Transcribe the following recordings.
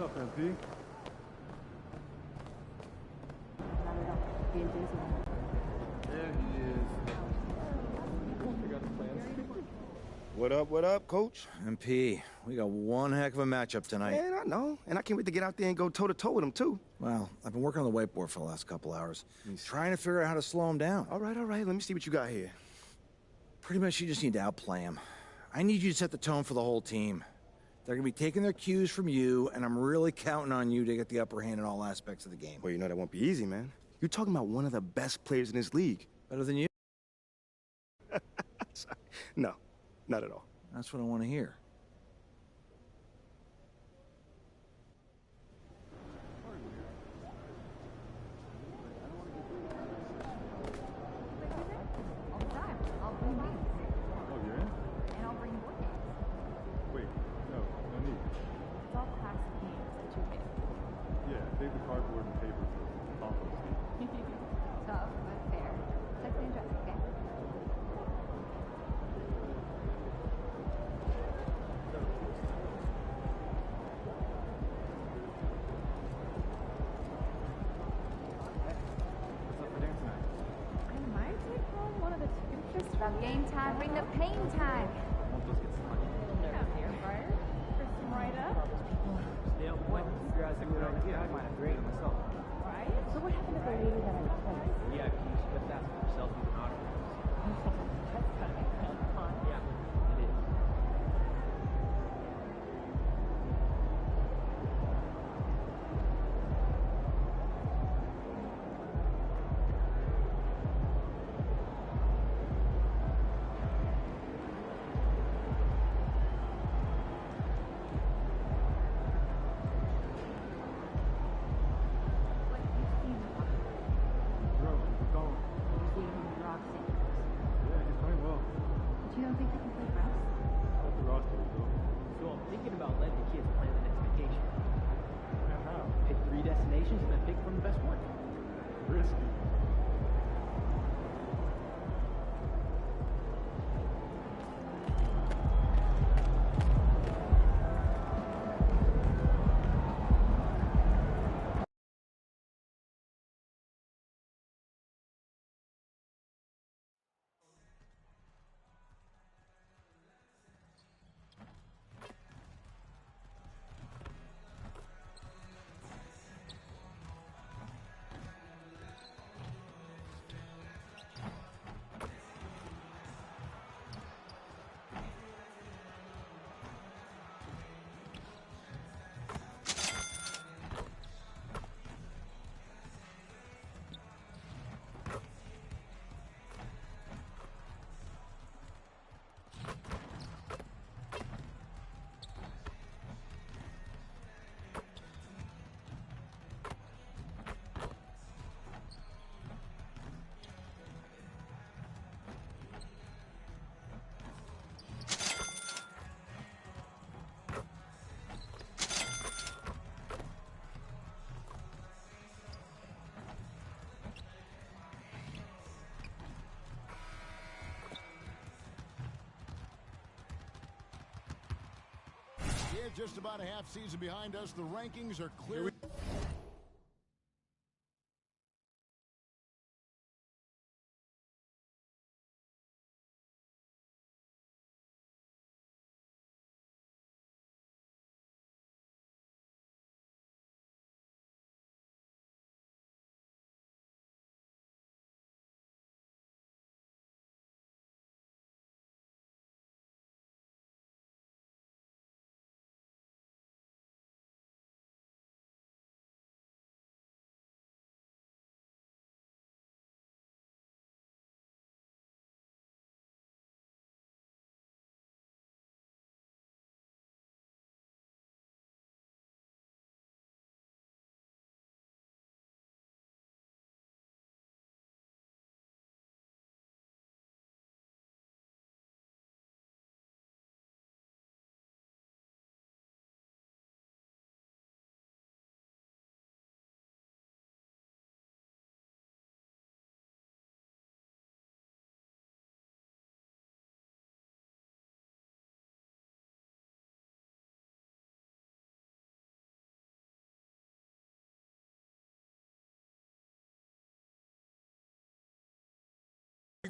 What's up, MP? There he is. What up, coach? MP, we got one heck of a matchup tonight. Man, I know. And I can't wait to get out there and go toe-to-toe with him, too. Well, I've been working on the whiteboard for the last couple hours, trying to figure out how to slow him down. All right. Let me see what you got here. Pretty much you just need to outplay him. I need you to set the tone for the whole team. They're going to be taking their cues from you, and I'm really counting on you to get the upper hand in all aspects of the game. Well, you know that won't be easy, man. You're talking about one of the best players in this league. Better than you? No, not at all. That's what I want to hear. Save the cardboard and paper for compost. Tough, but fair. Check the address, okay? What's up for dinner tonight? I might take home one of the chicken fish from Game Time. Bring the pain time. Won't just get some money. Yeah, air fryer. Crisp them right up. Stay on point. Figure out a good idea. I might have graded myself. Right? So what happened to the lady that I replaced? Yeah, you should just ask for selfies and autographs. That's kind of fun. Yeah, it is. What you've seen the one. Bro, we're going. You've seen him with Rob Sanders. Yeah, he's playing well. But you don't think he can play for us? That's the roster, though. So I'm thinking about letting the kids plan the next vacation. Yeah, how? Pick 3 destinations and then pick from the best one. Risky. Yeah, just about a half season behind us. The rankings are clear.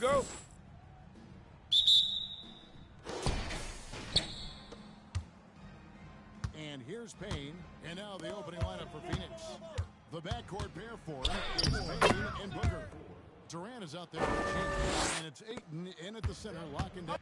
Go. And here's Payne. And now the opening lineup for Phoenix. The backcourt pair for it is Payne and Booker. Durant is out there for G. And it's Ayton in at the center, locking down.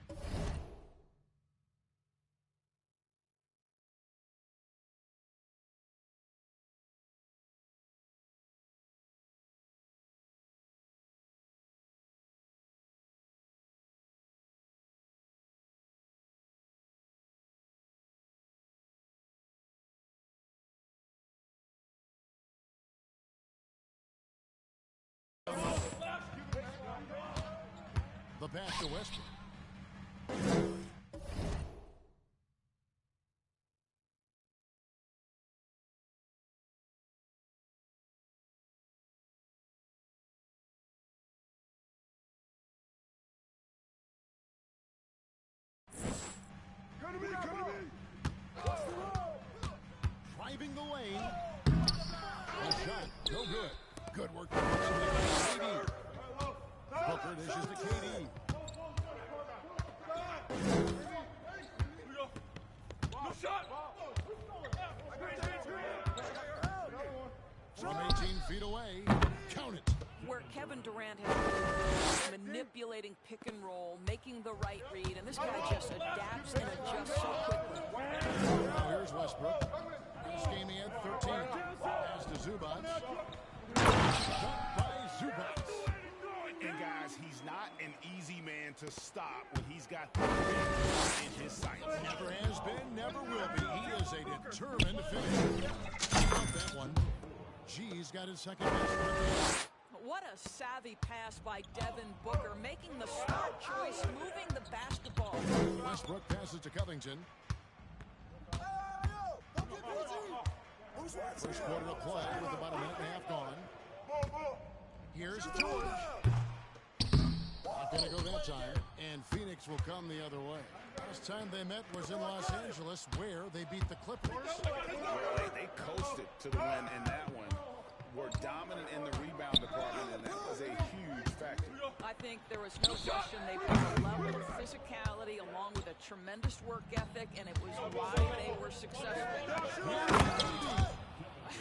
The pass to Westbrook. Driving the lane. A shot, no good. Good work. KD. Booker dishes to KD. From 18 feet away, count it. Where Kevin Durant has been manipulating pick and roll, making the right read, and this guy just adapts and adjusts so quickly. Now here's Westbrook. This game he had 13. Pass to Zubac. Shot by Zubac. And guys, he's not an easy man to stop when he's got the win in his sights. Never has been, never will be. He is a determined finisher. Got that one. G's got his second best. What a savvy pass by Devin Booker, making the smart choice, moving the basketball. Westbrook passes to Covington. First quarter of play with about a minute and a half gone. Here's George. Not going to go that time. And Phoenix will come the other way. Last time they met was in Los Angeles, where they beat the Clippers. Well, they coasted to the win in that one. Were dominant in the rebound department, and that was a huge factor. I think there was no question they brought a level of physicality along with a tremendous work ethic, and it was why they were successful.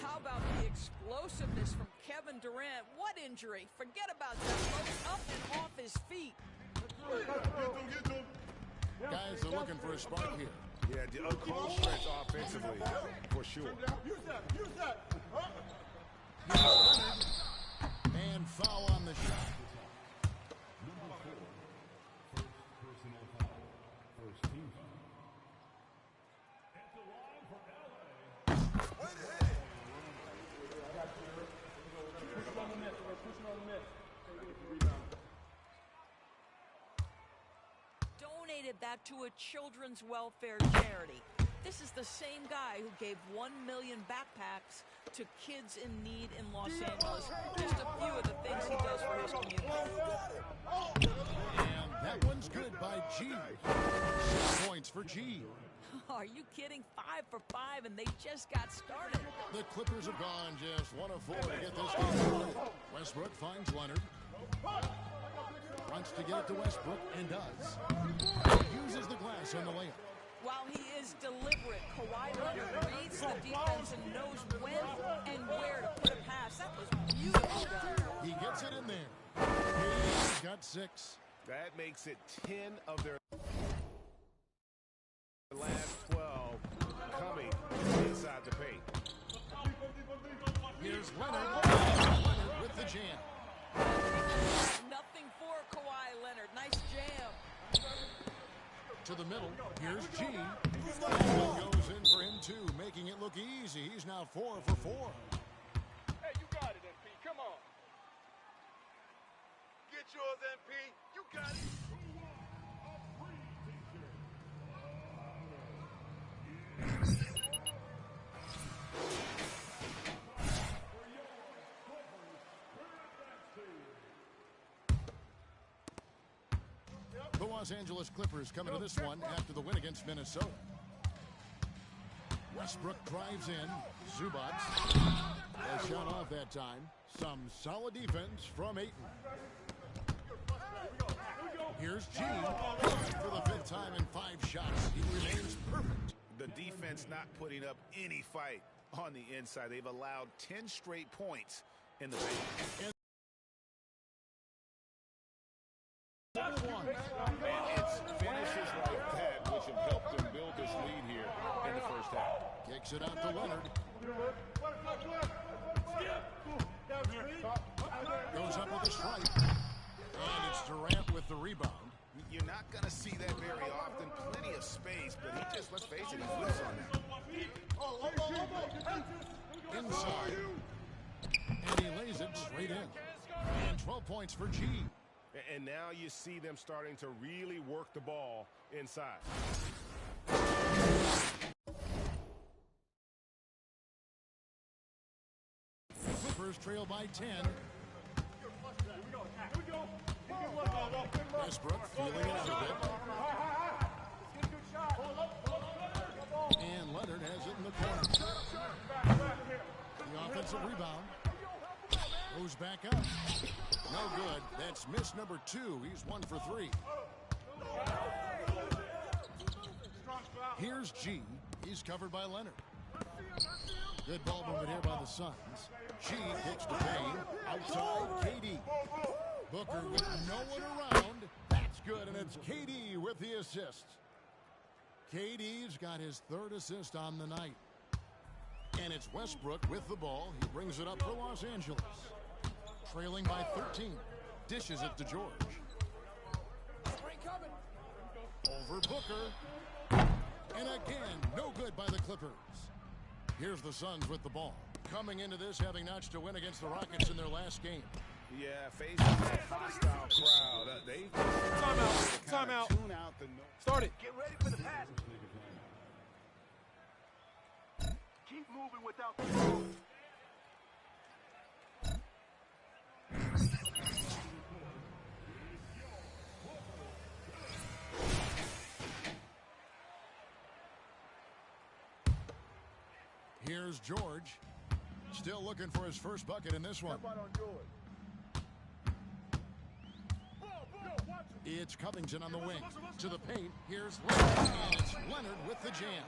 How about the explosiveness from Kevin Durant? What injury? Forget about that. Both up and off his feet. Guys are looking for a spark here. Yeah, a cold stretch offensively, for sure. And foul on the shot. Donated that to a children's welfare charity. This is the same guy who gave 1 million backpacks to kids in need in Los Angeles. Just a few of the things he does for his community. And that one's good by G. 6 points for G. Are you kidding? 5 for 5, and they just got started. The Clippers have gone just 1 of 4 to get this game started. Westbrook finds Leonard. Wants to get it to Westbrook, and does. Uses the glass on the layup. While he is deliberate, Kawhi Leonard reads the defense and knows when and where to put a pass. That was beautiful done. He gets it in there. He's got 6. That makes it 10 of their last 12 coming inside the paint. Here's Leonard. Leonard with the jam. Nothing for Kawhi Leonard. Nice jam. To the middle. Here's G. Goes in for him, too, making it look easy. He's now 4 for 4. Hey, you got it, MP. Come on. Get yours, MP. You got it. The Los Angeles Clippers coming to this one after the win against Minnesota. Westbrook drives in. Zubac has shot off that time. Some solid defense from Ayton. Here's G. For the 5th time in 5 shots, he remains perfect. The defense not putting up any fight on the inside. They've allowed 10 straight points in the paint. And it's finishes like that which have helped them build this lead here in the first half. kicks it out to Leonard. Goes up with a strike. And it's Durant with the rebound. You're not going to see that very often. Plenty of space, but he just, let's face it, he's loose on that. Inside. And he lays it straight in. And 12 points for G. And now you see them starting to really work the ball inside. Clippers trail by 10. Westbrook feeling it out a bit. And Leonard has it in the corner. The offensive rebound. Goes back up. No good. That's miss number 2. He's 1 for 3. Here's G. He's covered by Leonard. Good ball movement here by the Suns. G kicks to Payne. Outside, KD. Booker with no one around. That's good, and it's KD with the assist. KD's got his 3rd assist on the night. And it's Westbrook with the ball. He brings it up for Los Angeles. Trailing by 13. Dishes it to George. Over Booker. And again, no good by the Clippers. Here's the Suns with the ball. Coming into this, having notched a win against the Rockets in their last game. Yeah, facing that hostile crowd. They Timeout. tune out the Start it. Get ready for the pass. Keep moving without the ball. Here's George. Still looking for his first bucket in this one. It's Covington on the wing. To the paint. Here's Leonard. And it's Leonard with the jam.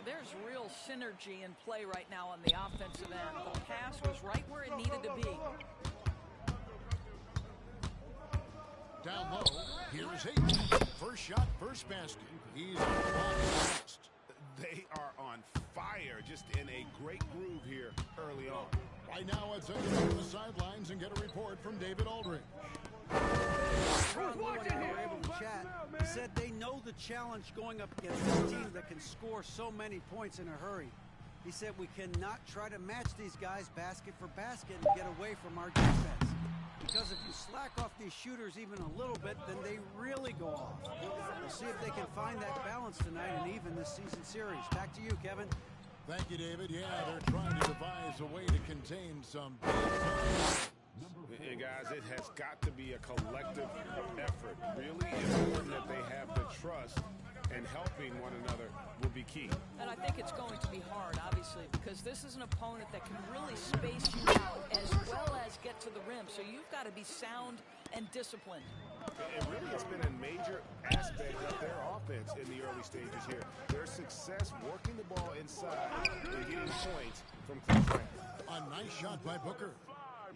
There's real synergy in play right now on the offensive end. The pass was right where it needed to be. Down low. Here's Hayden. First shot, first basket. He's on the block next. They are on fire, just in a great groove here early on. Right now, let's take it to the sidelines and get a report from David Aldridge. Ron Lewin and I were able to chat. He said they know the challenge going up against this team that can score so many points in a hurry. He said we cannot try to match these guys basket for basket and get away from our defense. Because if you slack off these shooters even a little bit, then they really go off. We'll see if they can find that balance tonight and even this season series. Back to you, Kevin. Thank you, David. Yeah, they're trying to devise a way to contain some big time. And guys, it has got to be a collective effort. Really important that they have the trust, and helping one another will be key. And I think it's going to be hard, obviously, because this is an opponent that can really space you out as well as get to the rim. So you've got to be sound and disciplined. And really, it's been a major aspect of their offense in the early stages here. Their success working the ball inside and getting points from Cliff. A nice shot by Booker.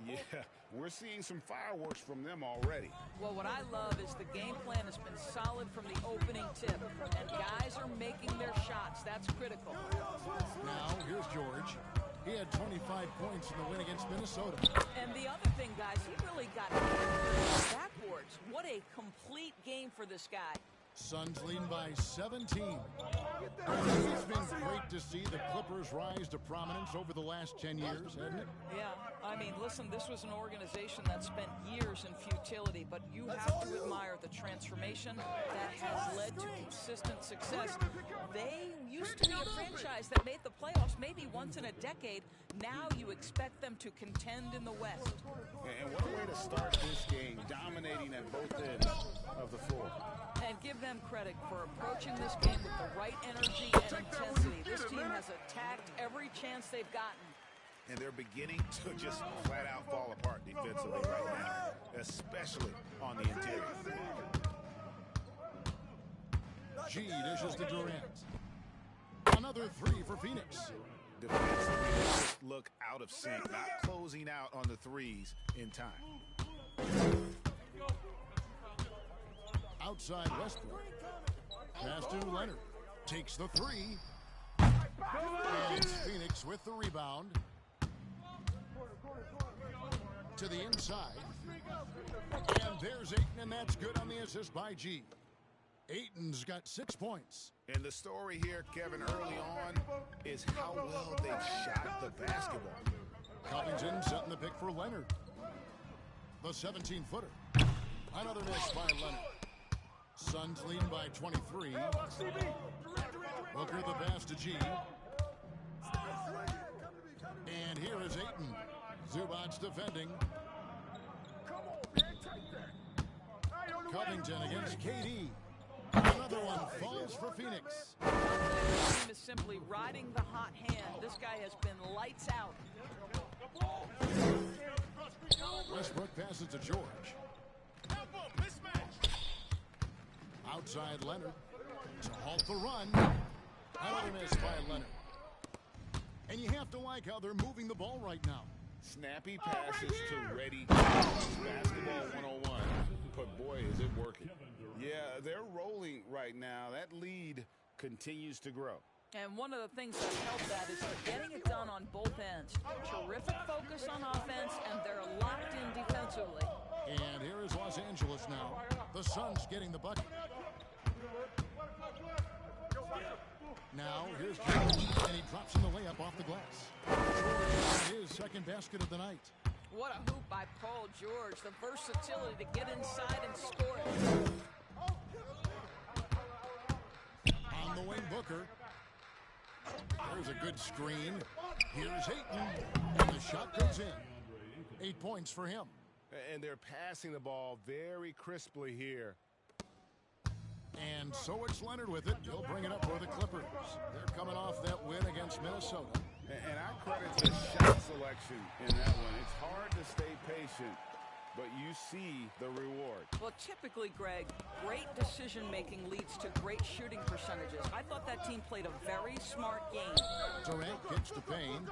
Yeah, we're seeing some fireworks from them already. Well, what I love is the game plan has been solid from the opening tip, and guys are making their shots. That's critical. Now, here's George. He had 25 points in the win against Minnesota. And the other thing, guys, he really got backwards. What a complete game for this guy. Suns leading by 17. It's been great to see the Clippers rise to prominence over the last 10 years, hasn't it? Yeah, I mean, listen, this was an organization that spent years in futility, but you have to admire the transformation that has led to consistent success. They used to be a franchise that made the playoffs maybe once in a decade. Now you expect them to contend in the West. And what a way to start this game, dominating at both ends of the floor. And give them credit for approaching this game with the right energy and intensity. This team has attacked every chance they've gotten. And they're beginning to just flat out fall apart defensively right now, especially on the interior. G dishes to Durant. Another three for Phoenix. Defensively, they just look out of sync, not closing out on the threes in time. Outside Westbrook. Pass to Leonard. Takes the three. And Phoenix with the rebound. To the inside. And there's Ayton, and that's good on the assist by G. Ayton's got 6 points. And the story here, Kevin, early on, is how well they shot the basketball. Covington setting the pick for Leonard. The 17-footer. Another miss by Leonard. Suns leading by 23. Booker the pass to G. And here is Ayton. Zubac's defending. Covington against KD. Another one falls for Phoenix. The team is simply riding the hot hand. This guy has been lights out. Westbrook passes to George. Outside Leonard to halt the run. Another miss by Leonard. And you have to like how they're moving the ball right now. Snappy passes to ready. Basketball 101. But boy, is it working. Yeah, they're rolling right now. That lead continues to grow. And one of the things that helped that is they're getting it done on both ends. Terrific focus on offense, and they're locked in defensively. And here is Los Angeles now. The Suns getting the bucket. Now, here's George, and he drops in the layup off the glass. George, his second basket of the night. What a hoop by Paul George. The versatility to get inside and score it. On the wing, Booker. There's a good screen. Here's Ayton, and the shot goes in. 8 points for him. And they're passing the ball very crisply here. And so it's Leonard with it. He'll bring it up for the Clippers. They're coming off that win against Minnesota. And I credit the shot selection in that one. It's hard to stay patient, but you see the reward. Well, typically, Greg, great decision-making leads to great shooting percentages. I thought that team played a very smart game. Durant gets to Payne.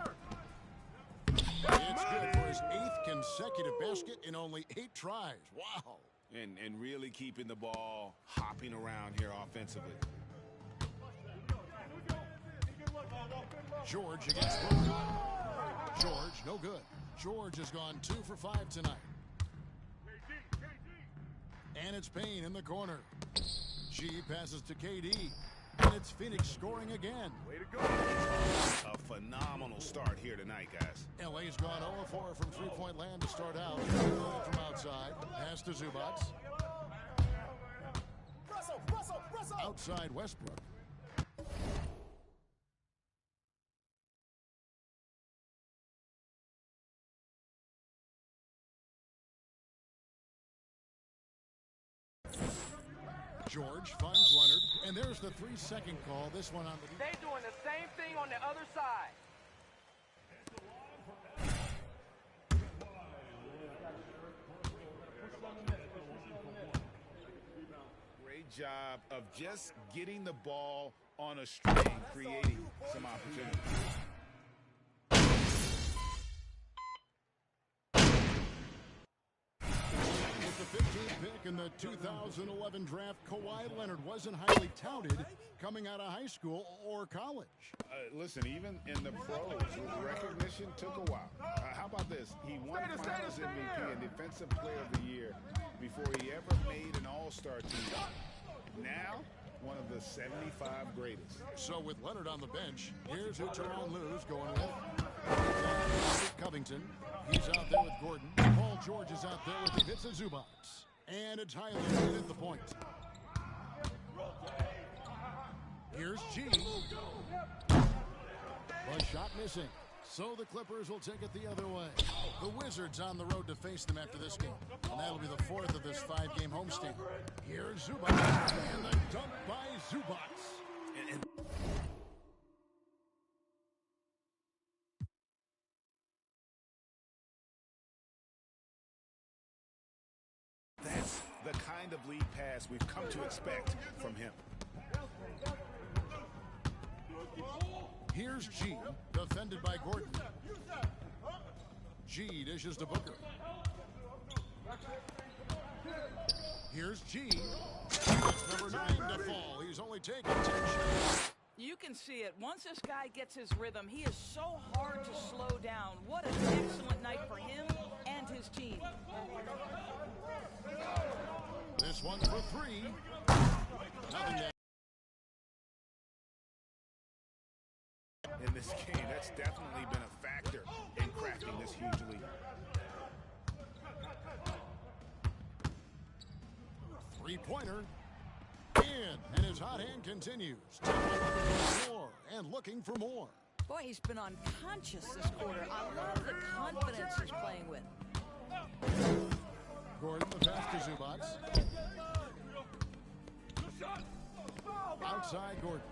It's good for his 8th consecutive basket in only 8 tries. Wow. And really keeping the ball hopping around here offensively. George against Booker. George, no good. George has gone 2 for 5 tonight. And it's Payne in the corner. G passes to KD. And it's Phoenix scoring again. Way to go. A phenomenal start here tonight, guys. LA's gone 0-4 from three-point land to start out. From outside. Pass to Zubac. Outside Westbrook. George finds Leonard, and there's the 3-second call. This one on the... They doing the same thing on the other side. Great job of just getting the ball on a string, creating some opportunities. With the 15th pick in the 2011 draft, Kawhi Leonard wasn't highly touted coming out of high school or college. Listen, even in the pros, recognition took a while. How about this? He won Finals MVP and Defensive Player of the Year before he ever made an All-Star team. Now, one of the 75 greatest. So with Leonard on the bench, here's who Tyronn Lue's going with. Covington. He's out there with Gordon. Paul George is out there with Ivica Zubac. And it's Highland at the point. Here's G. The shot missing. So the Clippers will take it the other way. The Wizards on the road to face them after this game. And that'll be the 4th of this 5-game homestand. Here's Zubac. And the dunk by Zubac. That's the kind of lead pass we've come to expect from him. Here's G, defended by Gordon. G dishes to Booker. Here's G. That's number 9 to fall. He's only taken 10 shots. You can see it. Once this guy gets his rhythm, he is so hard to slow down. What an excellent night for him and his team. This one's for 3. Nothing there. In this game, that's definitely been a factor in crafting this huge lead. Three-pointer. In, and his hot hand continues. Taking it over to the floor and looking for more. Boy, he's been unconscious this quarter. I love the confidence he's playing with. Gordon, the pass to Zubats. Outside Gordon.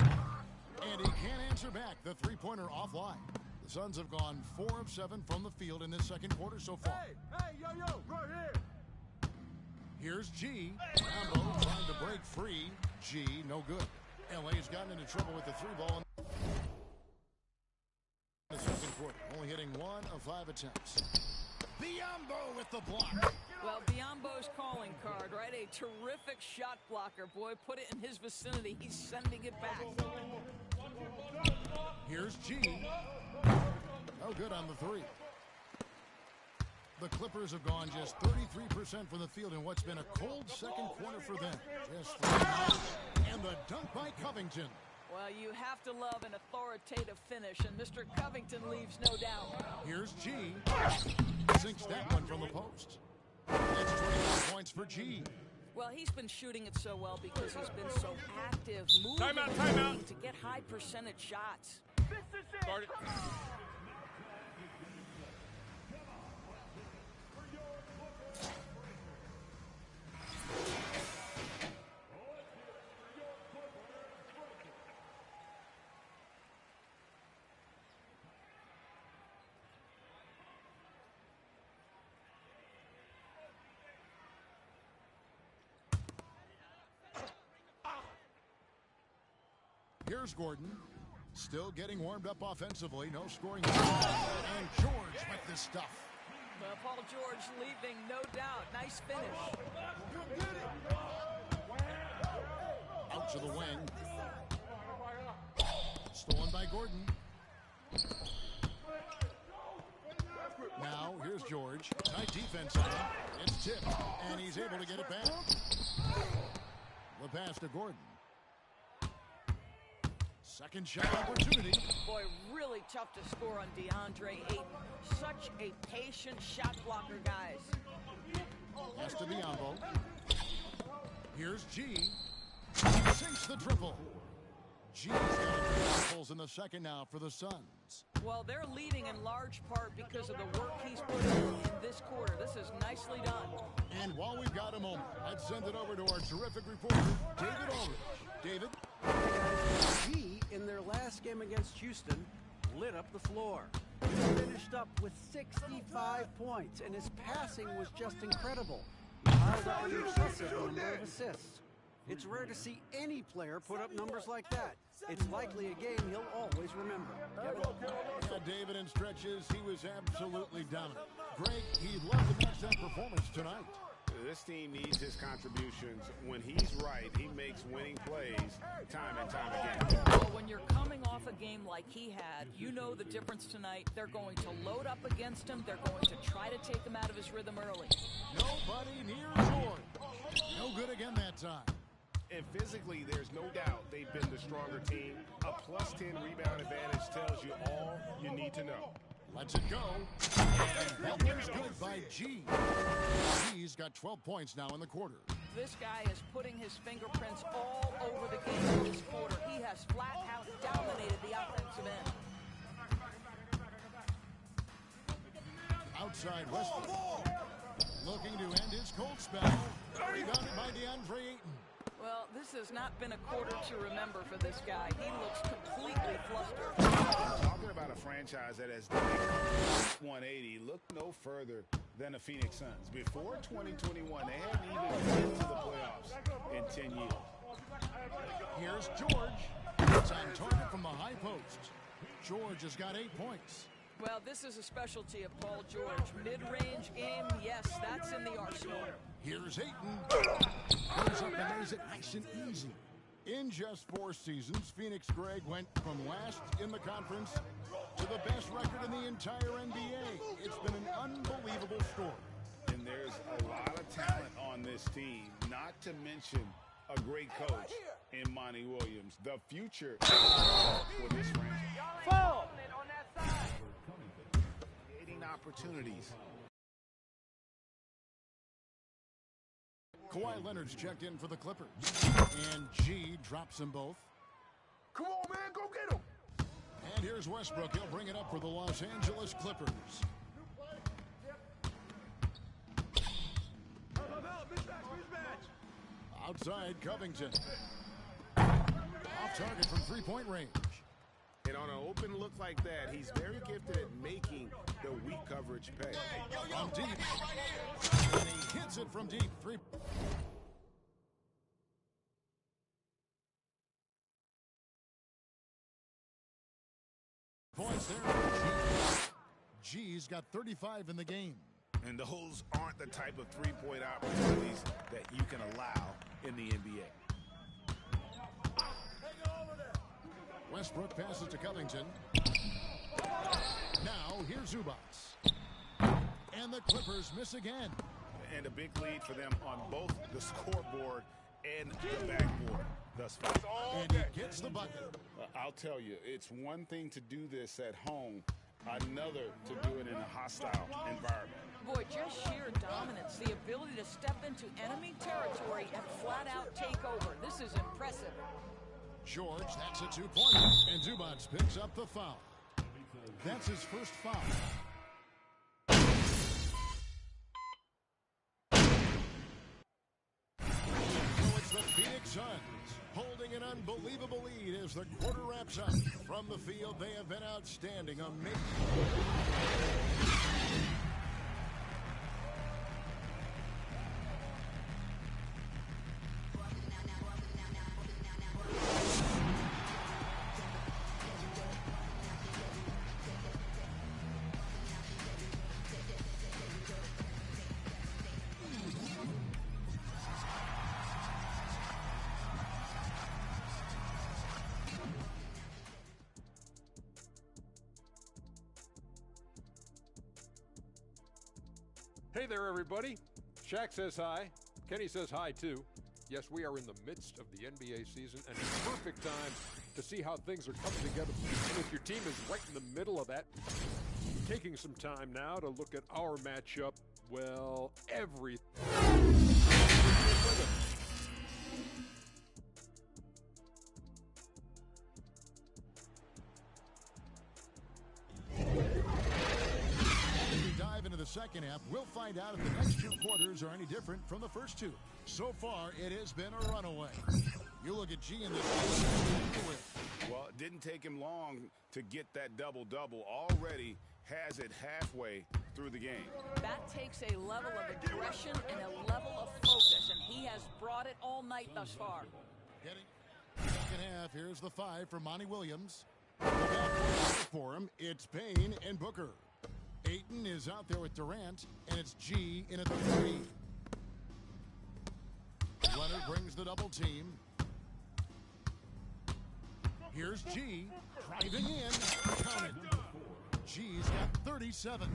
And he can't answer back. The three-pointer offline. The Suns have gone 4 of 7 from the field in this second quarter so far. Hey, yo, right here. Here's G. Rambo trying to break free. G, no good. LA's gotten into trouble with the 3-ball in the second quarter. Only hitting 1 of 5 attempts. Biyombo with the block. Well, Biyombo's calling card, right? A terrific shot blocker. Boy, put it in his vicinity. He's sending it back. Here's G. No good on the 3. The Clippers have gone just 33% from the field in what's been a cold second quarter for them. Just 3 and the dunk by Covington. Well, you have to love an authoritative finish, and Mr. Covington leaves no doubt. Here's G. Sinks that one from the post. That's 24 points for G. Well, he's been shooting it so well because he's been so active, moving Timeout. to get high percentage shots. Start it. Here's Gordon. Still getting warmed up offensively. No scoring. And George with this stuff. Well, Paul George leaving, no doubt. Nice finish. Out to the wing. Stolen by Gordon. Now, here's George. Tight defense on him. It's tipped, and he's able to get it back. The pass to Gordon. Second shot opportunity. Boy, really tough to score on DeAndre Ayton. Such a patient shot blocker, guys. Has to be Biyombo. Here's G. Sinks the triple. G's got a triples in the second now for the Suns. Well, they're leading in large part because of the work he's put in this quarter. This is nicely done. And while we've got a moment, I'd send it over to our terrific reporter, David Ulrich. David? G, in their last game against Houston, lit up the floor. He finished up with 65 points, and his passing was just incredible. He piled up an impressive number of assists. It's rare to see any player put up numbers like that. It's likely a game he'll always remember. Yeah, David, in stretches, he was absolutely dominant. Greg, he'd love to match that performance tonight. This team needs his contributions. When he's right, he makes winning plays time and time again. Well, when you're coming off a game like he had, you know the difference tonight. They're going to load up against him. They're going to try to take him out of his rhythm early. Nobody near George. No good again that time. And physically, there's no doubt they've been the stronger team. A plus 10 rebound advantage tells you all you need to know. Lets it go. And that one's good by G. G's got 12 points now in the quarter. This guy is putting his fingerprints all over the game this quarter. He has flat out dominated the offensive end. Outside Westbrook. Looking to end his cold spell. Rebounded by DeAndre Ayton. Well, this has not been a quarter to remember for this guy. He looks completely flustered. Talking about a franchise that has done 180, look no further than the Phoenix Suns. Before 2021, they hadn't even been to the playoffs in 10 years. Here's George. It's on target from the high post. George has got 8 points. Well, this is a specialty of Paul George. Mid-range game, yes, that's in the arsenal. Here's Ayton. Goes up and lays it nice and easy. In just 4 seasons, Phoenix Greg went from last in the conference to the best record in the entire NBA. It's been an unbelievable story. And there's a lot of talent on this team, not to mention a great coach in Monty Williams. The future for this franchise. Foul! On that side. Creating opportunities. Kawhi Leonard's checked in for the Clippers. And G drops them both. Come on, man, go get him. And here's Westbrook. He'll bring it up for the Los Angeles Clippers. Outside Covington. Off target from three-point range. And on an open look like that, he's very gifted at making the weak coverage pay. From deep. And he hits it from deep. 3 points there. G's got 35 in the game. And those aren't the type of three-point opportunities that you can allow in the NBA. Westbrook passes to Covington. Now here's Zubats. And the Clippers miss again. And a big lead for them on both the scoreboard and the backboard thus far. And he gets the bucket. I'll tell you, it's one thing to do this at home, another to do it in a hostile environment. Boy, just sheer dominance, the ability to step into enemy territory and flat out take over. This is impressive. George, that's a 2-pointer. And Zubats picks up the foul. That's his first foul. So it's the Phoenix Suns holding an unbelievable lead as the quarter wraps up. From the field, they have been outstanding. Amazing. Hey there, everybody. Shaq says hi. Kenny says hi, too. Yes, we are in the midst of the NBA season, and it's a perfect time to see how things are coming together. And if your team is right in the middle of that, taking some time now to look at our matchup, well, everything. The second half, we'll find out if the next 2 quarters are any different from the first 2. So far, it has been a runaway. You look at G in this game. Well, it didn't take him long to get that double-double. Already has it halfway through the game. That takes a level of aggression and a level of focus, and he has brought it all night thus far. Getting second half, here's the 5 for Monty Williams. For him, it's Payne and Booker. Ayton is out there with Durant, and it's G in at the 3. Leonard brings the double team. Here's G, driving in, counted. G's got 37.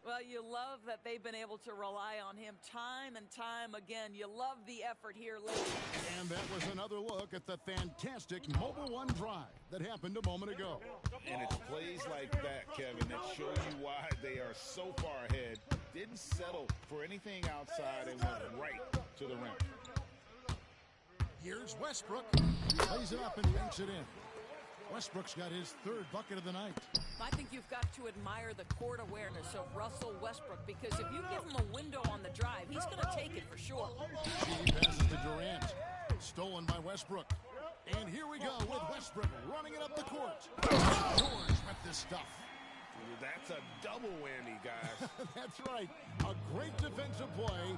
Well, you love that they've been able to rely on him time and time again. You love the effort here lately. And that was another look at the fantastic Mobile One drive that happened a moment ago. And it's plays like that, Kevin, that show you why they are so far ahead. Didn't settle for anything outside and went right to the rim. Here's Westbrook. Lays it up and banks it in. Westbrook's got his 3rd bucket of the night. I think you've got to admire the court awareness of Russell Westbrook, because if you give him a window on the drive, he's going to take it for sure. He passes to Durant. Stolen by Westbrook. And here we go with Westbrook running it up the court. George with this stuff. That's a double whammy, guys. That's right. A great defensive play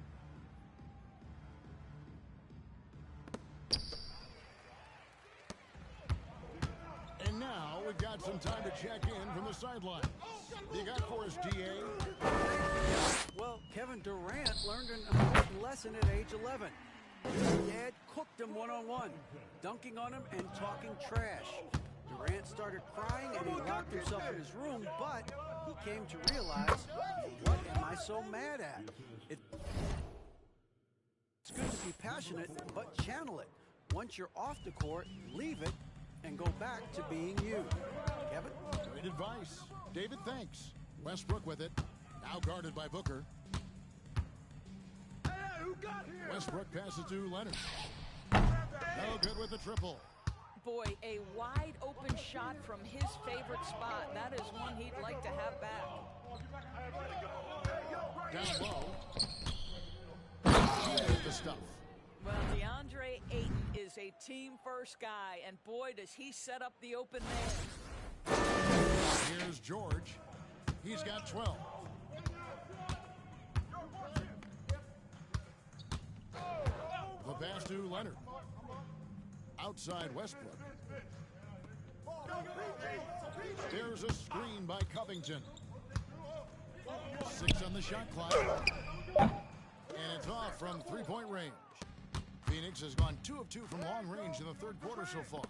we've got some time to check in from the sideline. You got for us, DA? Well, Kevin Durant learned an important lesson at age 11. His dad cooked him one-on-one, dunking on him and talking trash. Durant started crying and he locked himself in his room, but he came to realize, what am I so mad at? It's good to be passionate, but channel it. Once you're off the court, leave it and go back to being you. Kevin? Great advice. David, thanks. Westbrook with it. Now guarded by Booker. Westbrook passes to Leonard. No good with the triple. Boy, a wide open shot from his favorite spot. That is one he'd like to have back. Down low. He hit the stuff. Well, DeAndre Ayton is a team-first guy, and boy, does he set up the open man. Here's George. He's got 12. The pass to Leonard. Outside Westbrook. There's a screen by Covington. 6 on the shot clock. And it's off from three-point range. Phoenix has gone 2 of 2 from long range in the third quarter so far.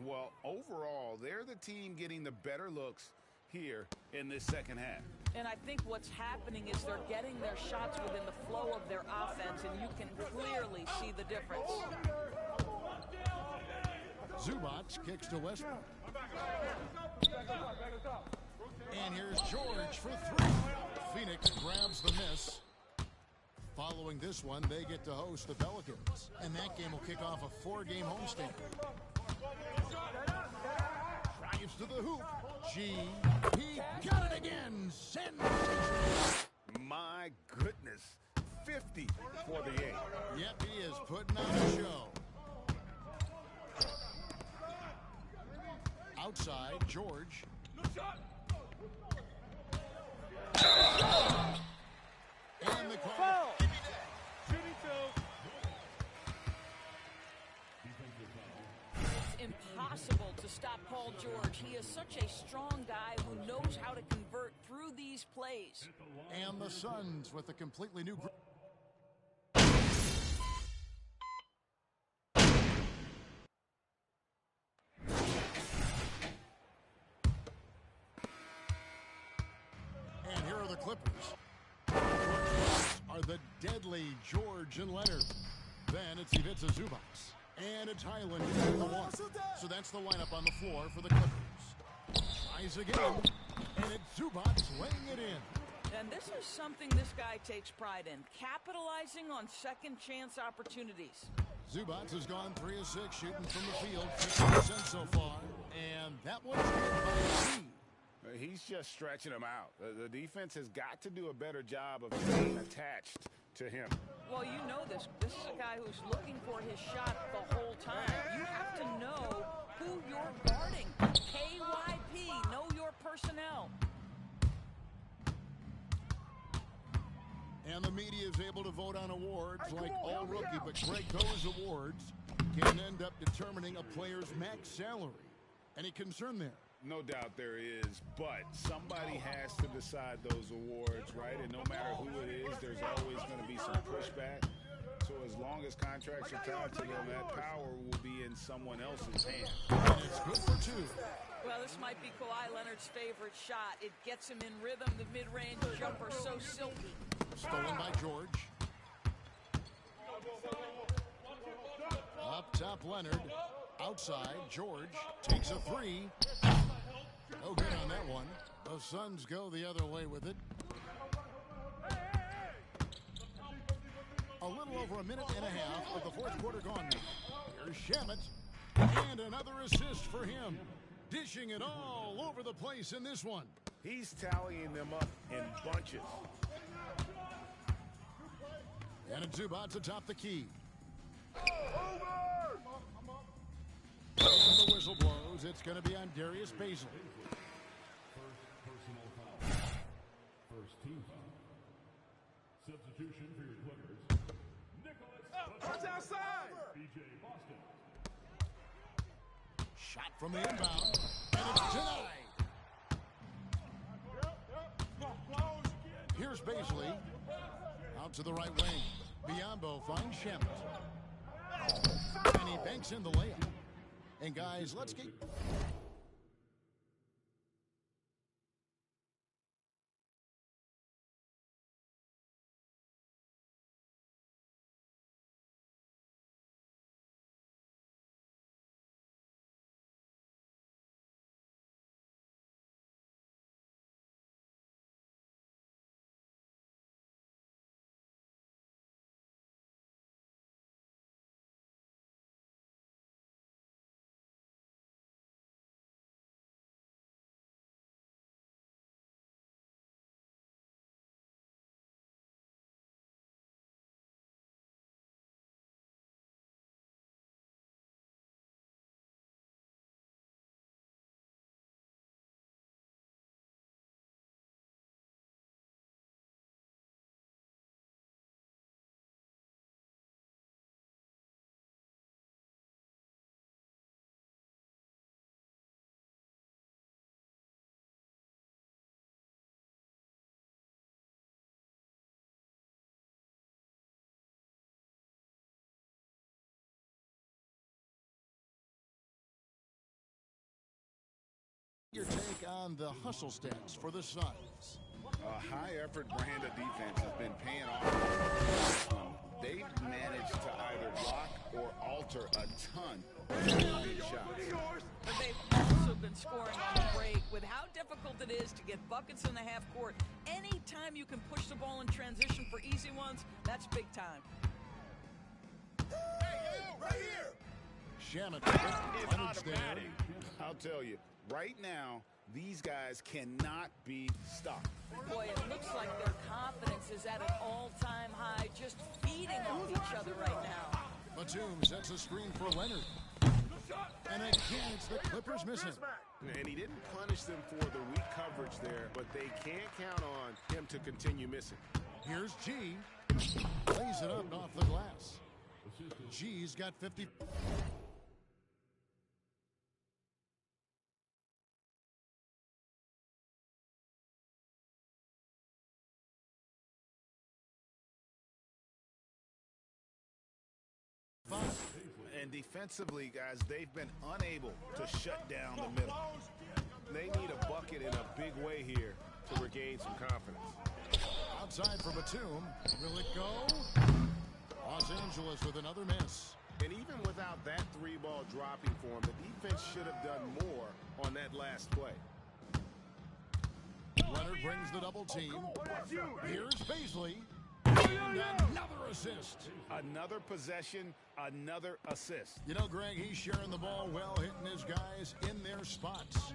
Well, overall, they're the team getting the better looks here in this second half. And I think what's happening is they're getting their shots within the flow of their offense, and you can clearly see the difference. Zubac kicks to Westbrook. And here's George for 3. Phoenix grabs the miss. Following this one, they get to host the Pelicans. And that game will kick off a 4-game homestand. Drives to the hoop. He got it again. My goodness. 50 for the 8. Yep, he is putting on a show. Outside, George. And the call. It's impossible to stop Paul George. He is such a strong guy who knows how to convert through these plays. And the Suns with a completely new group. And here are the Clippers. Are the deadly George and Leonard. Then it's Ivica Zubac. And it's Highland in the 1. So that's the lineup on the floor for the Clippers. Tries again. And it's Zubac laying it in. And this is something this guy takes pride in, capitalizing on second chance opportunities. Zubac has gone 3 of 6 shooting from the field, 50% so far. And that one's good by T. He's just stretching him out. The defense has got to do a better job of staying attached to him. Well, you know this. This is a guy who's looking for his shot the whole time. You have to know who you're guarding. KYP, know your personnel. And the media is able to vote on awards like All Rookie, but Greg, those awards can end up determining a player's max salary. Any concern there? No doubt there is, but somebody has to decide those awards, right? And no matter who it is, there's always going to be some pushback. So as long as contracts are tied to them, that power will be in someone else's hands. And it's good for 2. Well, this might be Kawhi Leonard's favorite shot. It gets him in rhythm. The mid-range jumper so silky. Stolen by George. Up top, Leonard. Outside, George takes a 3. No good on that one. The Suns go the other way with it. A little over a minute and a half of the fourth quarter gone now. Here's Shamet. And another assist for him. Dishing it all over the place in this one. He's tallying them up in bunches. And a Zubac atop the key. And the whistle blows. It's going to be on Darius Bazley. First personal foul. First team foul. Substitution for your Clippers. Nicholas. Watch outside. BJ Boston. Shot from the inbound, and it's denied. Here's Baisley. Out to the right wing. Biombo finds Shamet. And he banks in the layup. And guys, let's get... Your take on the hustle stats for the Suns. A high-effort brand of defense has been paying off. They've managed to either block or alter a ton of big shots. But they've also been scoring on the break. With how difficult it is to get buckets in the half court, anytime you can push the ball in transition for easy ones, that's big time. Hey, right here! Shamet It's automatic. I'll tell you, right now, these guys cannot be stopped. Boy, it looks like their confidence is at an all-time high, just feeding on each other right now. Batum sets a screen for Leonard. And again, it's the Clippers missing. And he didn't punish them for the weak coverage there, but they can't count on him to continue missing. Here's G. Lays it up off the glass. G's got 50. And defensively, guys, they've been unable to shut down the middle. They need a bucket in a big way here to regain some confidence. Outside for Batum. Will it go? Los Angeles with another miss. And even without that three-ball dropping for him, the defense should have done more on that last play. Leonard brings the double team. Here's Baisley. And another assist. Another possession, another assist. You know, Greg, he's sharing the ball well, hitting his guys in their spots.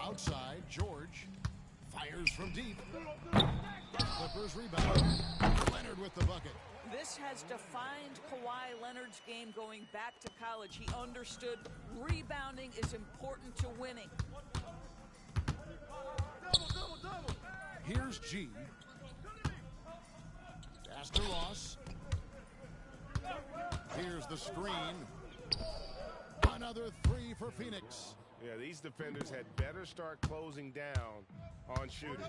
Outside, George fires from deep. Clippers rebound. Leonard with the bucket. This has defined Kawhi Leonard's game going back to college. He understood rebounding is important to winning. Here's G. Pass to Ross. Here's the screen. Another three for Phoenix. Yeah, these defenders had better start closing down on shooting.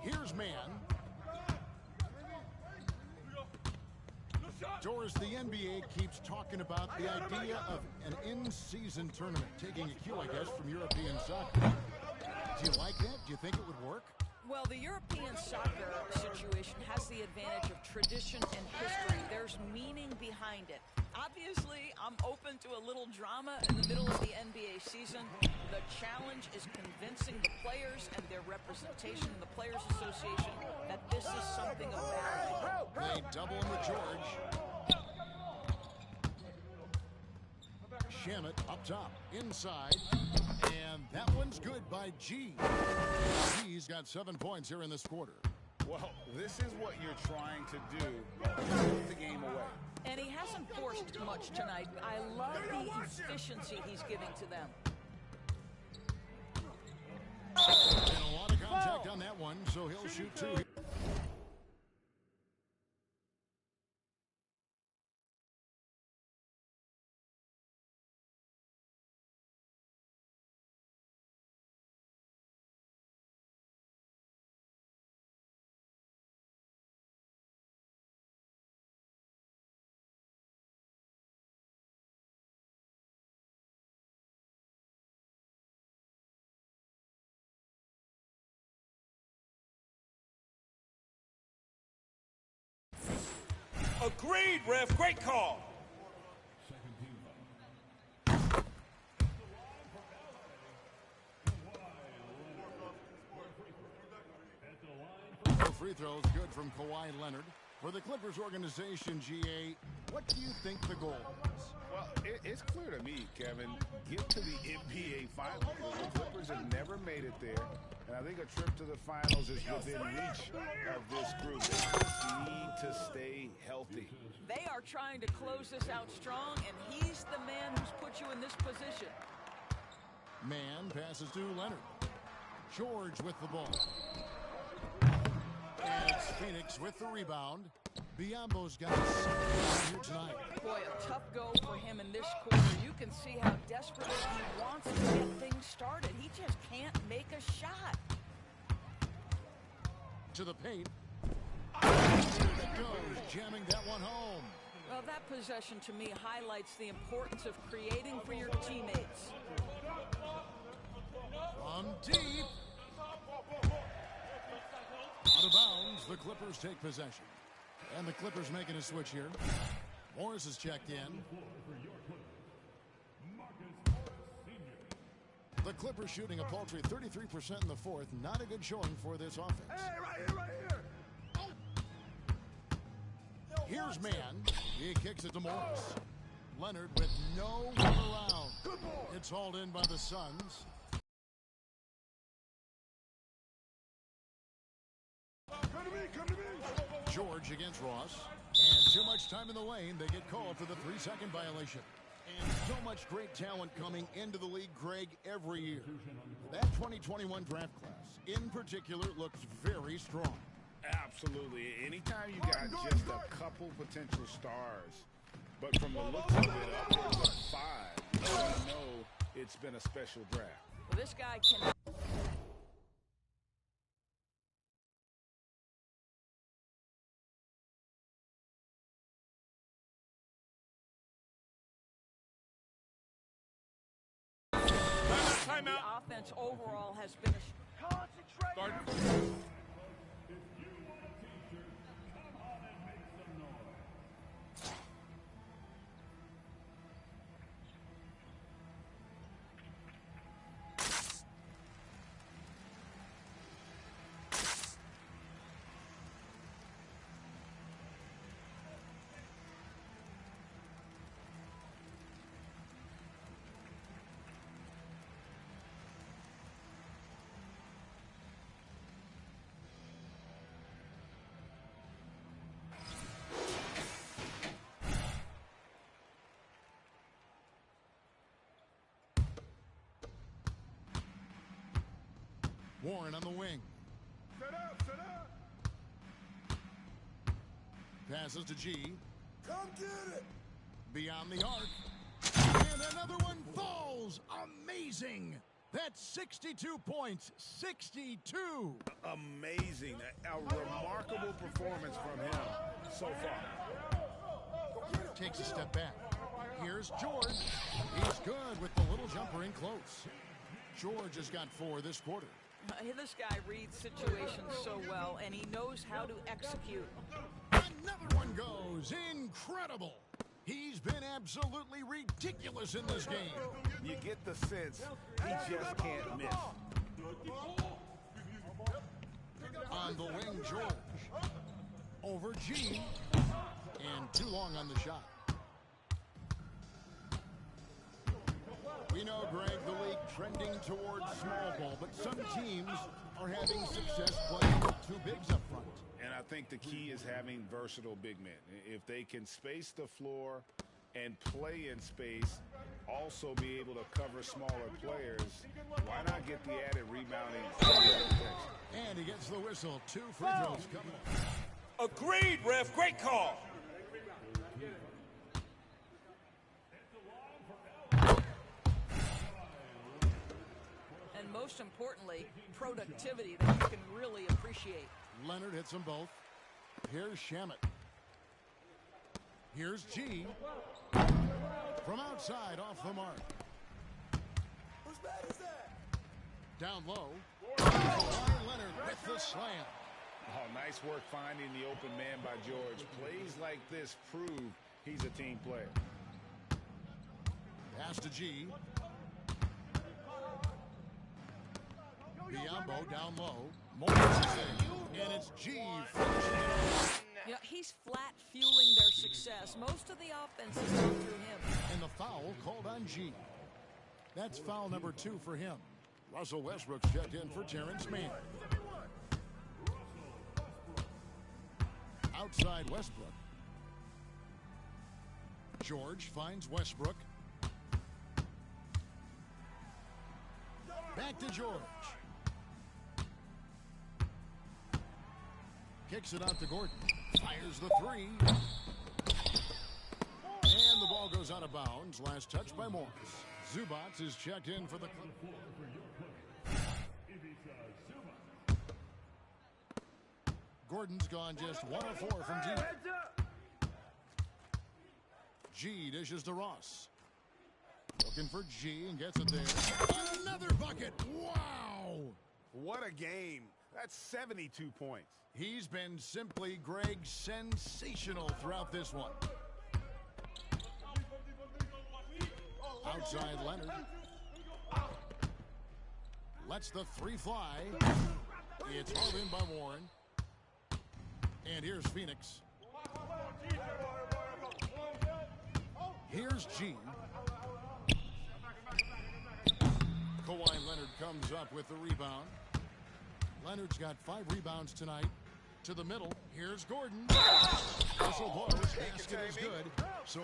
Here's Man. Doris, the NBA keeps talking about the idea of an in-season tournament, taking a cue, I guess, from European soccer. Do you like that? Do you think it would work? Well, the European soccer situation has the advantage of tradition and history. There's meaning behind it. Obviously, I'm open to a little drama in the middle of the NBA season. The challenge is convincing the players and their representation in the Players Association that this is something of value. They double him with George. Shamet up top, inside, and that one's good by G. G's got 7 points here in this quarter. Well, this is what you're trying to do. Put the game away. And he hasn't forced much tonight. I love the efficiency he's giving to them. And a lot of contact on that one, so he'll shoot two. Agreed, ref. Great call. No free throws good from Kawhi Leonard. For the Clippers organization, GA, what do you think the goal is? Well, it's clear to me, Kevin. Get to the NBA Finals. The Clippers have never made it there, and I think a trip to the Finals is within reach of this group. They just need to stay healthy. They are trying to close this out strong, and he's the man who's put you in this position. Man passes to Leonard. George with the ball. And it's Phoenix with the rebound. Biyombo's got it here tonight. Boy, a tough go for him in this quarter. You can see how desperately he wants to get things started. He just can't make a shot. To the paint. There it goes, jamming that one home. Well, that possession to me highlights the importance of creating for your teammates. From deep. Out of bounds, the Clippers take possession. And the Clippers making a switch here. Morris is checked in. The Clippers shooting a paltry 33% in the fourth. Not a good showing for this offense. Hey, right here. Here's Man. He kicks it to Morris. Leonard with no one around. It's hauled in by the Suns. Come to me. George against Ross. And too much time in the lane. They get called for the 3-second violation. And so much great talent coming into the league, Greg, every year. That 2021 draft class, in particular, looks very strong. Absolutely. Anytime you got just a couple potential stars, but from the looks of it, upwards of 5, you know it's been a special draft. Well, this guy can... Timeout. The offense overall has been a... Start. Warren on the wing. Set up. Passes to G. Come get it. Beyond the arc. And another one falls. Amazing. That's 62 points. 62. Amazing. A remarkable performance from him so far. Takes a step back. Here's George. He's good with the little jumper in close. George has got 4 this quarter. This guy reads situations so well, and he knows how to execute. Another one goes. Incredible. He's been absolutely ridiculous in this game. You get the sense he just can't miss. On the wing, George. Over G. And too long on the shot. We know, Greg, the league trending towards small ball, but some teams are having success playing with 2 bigs up front. And I think the key is having versatile big men. If they can space the floor and play in space, also be able to cover smaller players, why not get the added rebounding? And he gets the whistle. 2 free throws coming up. Agreed, ref. Great call. And most importantly, productivity that you can really appreciate. Leonard hits them both. Here's Shamet. Here's G. From outside, off the mark. Whose bad is that? Down low. Kawhi Leonard with the slam. Oh, nice work finding the open man by George. Plays like this prove he's a team player. Pass to G. Biombo down low. Morris is in, and it's G. You know, he's flat fueling their success. Most of the offense is going through him. And the foul called on G. That's foul number 2 for him. Russell Westbrook's checked in for Terrence Mann. Outside Westbrook. George finds Westbrook. Back to George. Kicks it out to Gordon. Fires the 3. And the ball goes out of bounds. Last touch by Morris. Zubats is checked in for the... Gordon's gone just 1 of 4 from deep. G dishes to Ross. Looking for G and gets it there. Another bucket. Wow. What a game. That's 72 points. He's been simply, Greg, sensational throughout this one. Outside Leonard. Lets the 3 fly. It's hauled in by Warren. And here's Phoenix. Here's G. Kawhi Leonard comes up with the rebound. Leonard's got 5 rebounds tonight. To the middle. Here's Gordon. Whistle blows. Basket is good. So,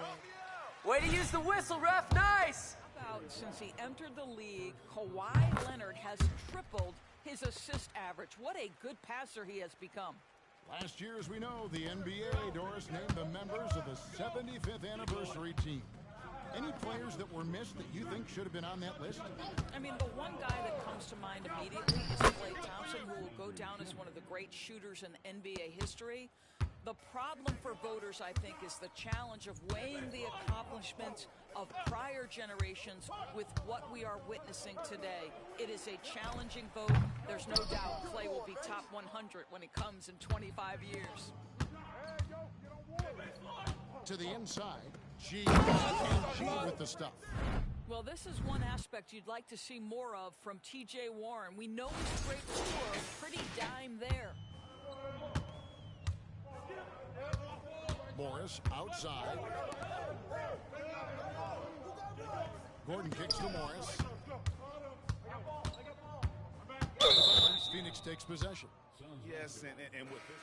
way to use the whistle, ref. Nice. About since he entered the league, Kawhi Leonard has tripled his assist average. What a good passer he has become. last year, as we know, the NBA, Doris, named the members of the 75th anniversary team. Any players that were missed that you think should have been on that list? I mean, the one guy that comes to mind immediately is Klay Thompson, who will go down as one of the great shooters in NBA history. The problem for voters, I think, is the challenge of weighing the accomplishments of prior generations with what we are witnessing today. It is a challenging vote. There's no doubt Klay will be top 100 when it comes in 25 years. To the inside. G and G with the stuff. Well, this is one aspect you'd like to see more of from T.J. Warren. We know he's a great scorer, pretty dime there. Morris outside. Gordon kicks to Morris. Phoenix takes possession. Yes, and with this.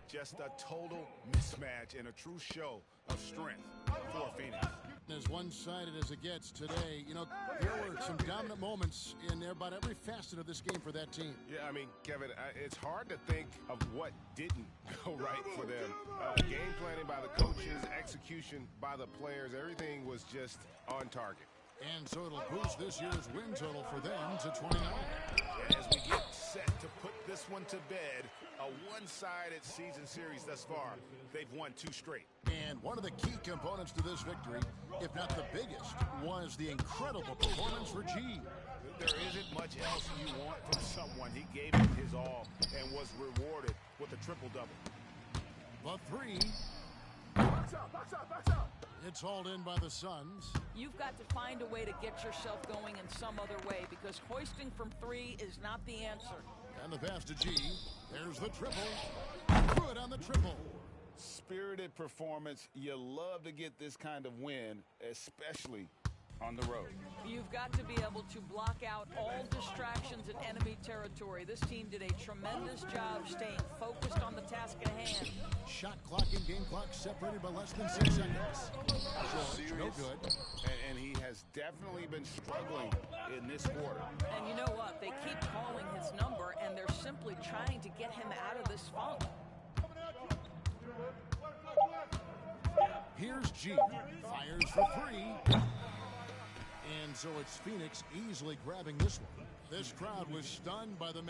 Just a total mismatch and a true show of strength for Phoenix. As one-sided as it gets today, you know, there were some dominant moments in about every facet of this game for that team. Yeah, I mean, Kevin, it's hard to think of what didn't go right for them. Game planning by the coaches, execution by the players, everything was just on target. And so it'll boost this year's win total for them to 29. As we get set to put this one to bed, a one-sided season series thus far. They've won 2 straight. And one of the key components to this victory, if not the biggest, was the incredible performance for G. There isn't much else you want from someone. He gave it his all and was rewarded with a triple-double. The 3. Box out, box out, box out. It's hauled in by the Suns. You've got to find a way to get yourself going in some other way, because hoisting from 3 is not the answer. And the pass to G. There's the triple. Good on the triple. Spirited performance. You love to get this kind of win, especially on the road. You've got to be able to block out all distractions in enemy territory. This team did a tremendous job staying focused on the task at hand. Shot clock and game clock separated by less than 6 seconds. George, no good. And he has definitely been struggling in this quarter. And you know what? They keep calling his number, and they're simply trying to get him out of this funk. Here's G. Fires for 3. And so it's Phoenix easily grabbing this one. This crowd was stunned by the...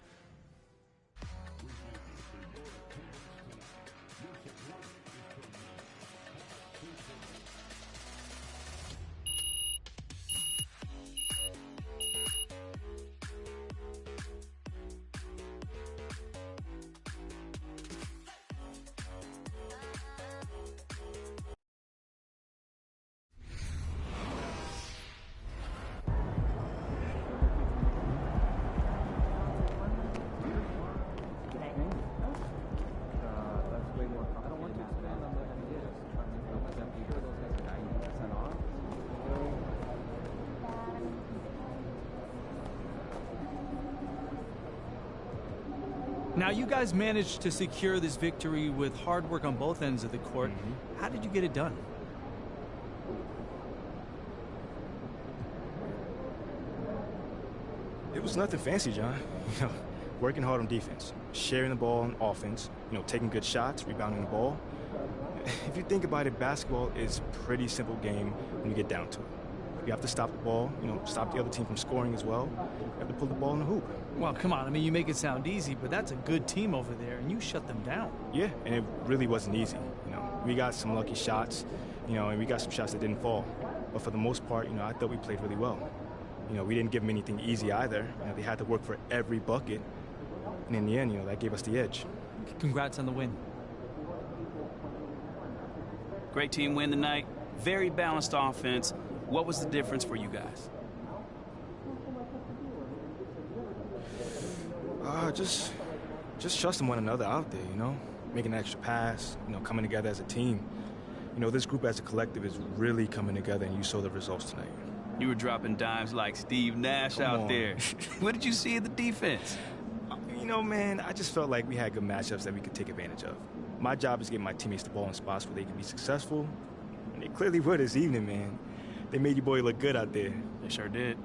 Now, you guys managed to secure this victory with hard work on both ends of the court. How did you get it done? It was nothing fancy, John. You know, working hard on defense, sharing the ball on offense, you know, taking good shots, rebounding the ball. If you think about it, basketball is a pretty simple game when you get down to it. You have to stop the ball, you know, stop the other team from scoring as well. You have to pull the ball in the hoop. Well, come on. I mean, you make it sound easy, but that's a good team over there, and you shut them down. Yeah, and it really wasn't easy. You know, we got some lucky shots, you know, and we got some shots that didn't fall. But for the most part, you know, I thought we played really well. You know, we didn't give them anything easy either. You know, they had to work for every bucket. And in the end, you know, that gave us the edge. Congrats on the win. Great team win tonight. Very balanced offense. What was the difference for you guys? Just trusting one another out there, you know? Making an extra pass, you know, coming together as a team. You know, this group as a collective is really coming together, and you saw the results tonight. You were dropping dimes like Steve Nash out there. What did you see in the defense? You know, man, I just felt like we had good matchups that we could take advantage of. My job is getting my teammates the ball in spots where they can be successful. And they clearly were this evening, man. They made your boy look good out there. They sure did.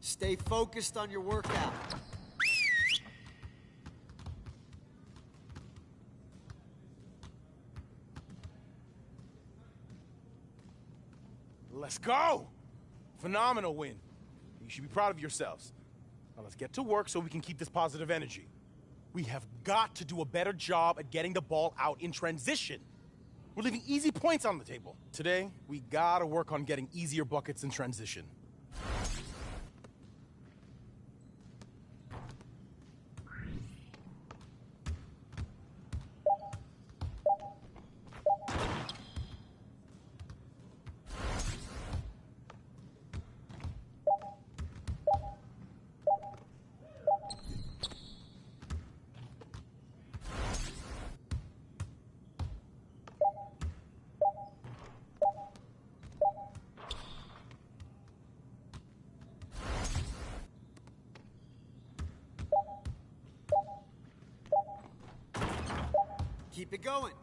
Stay focused on your workout. Let's go! Phenomenal win. You should be proud of yourselves. Now let's get to work so we can keep this positive energy. We have got to do a better job at getting the ball out in transition. We're leaving easy points on the table. Today, we gotta work on getting easier buckets in transition. Keep it going.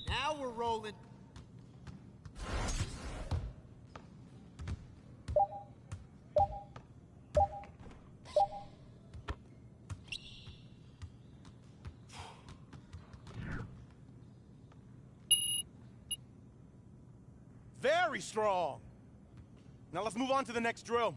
Now we're rolling. Very strong. Now let's move on to the next drill.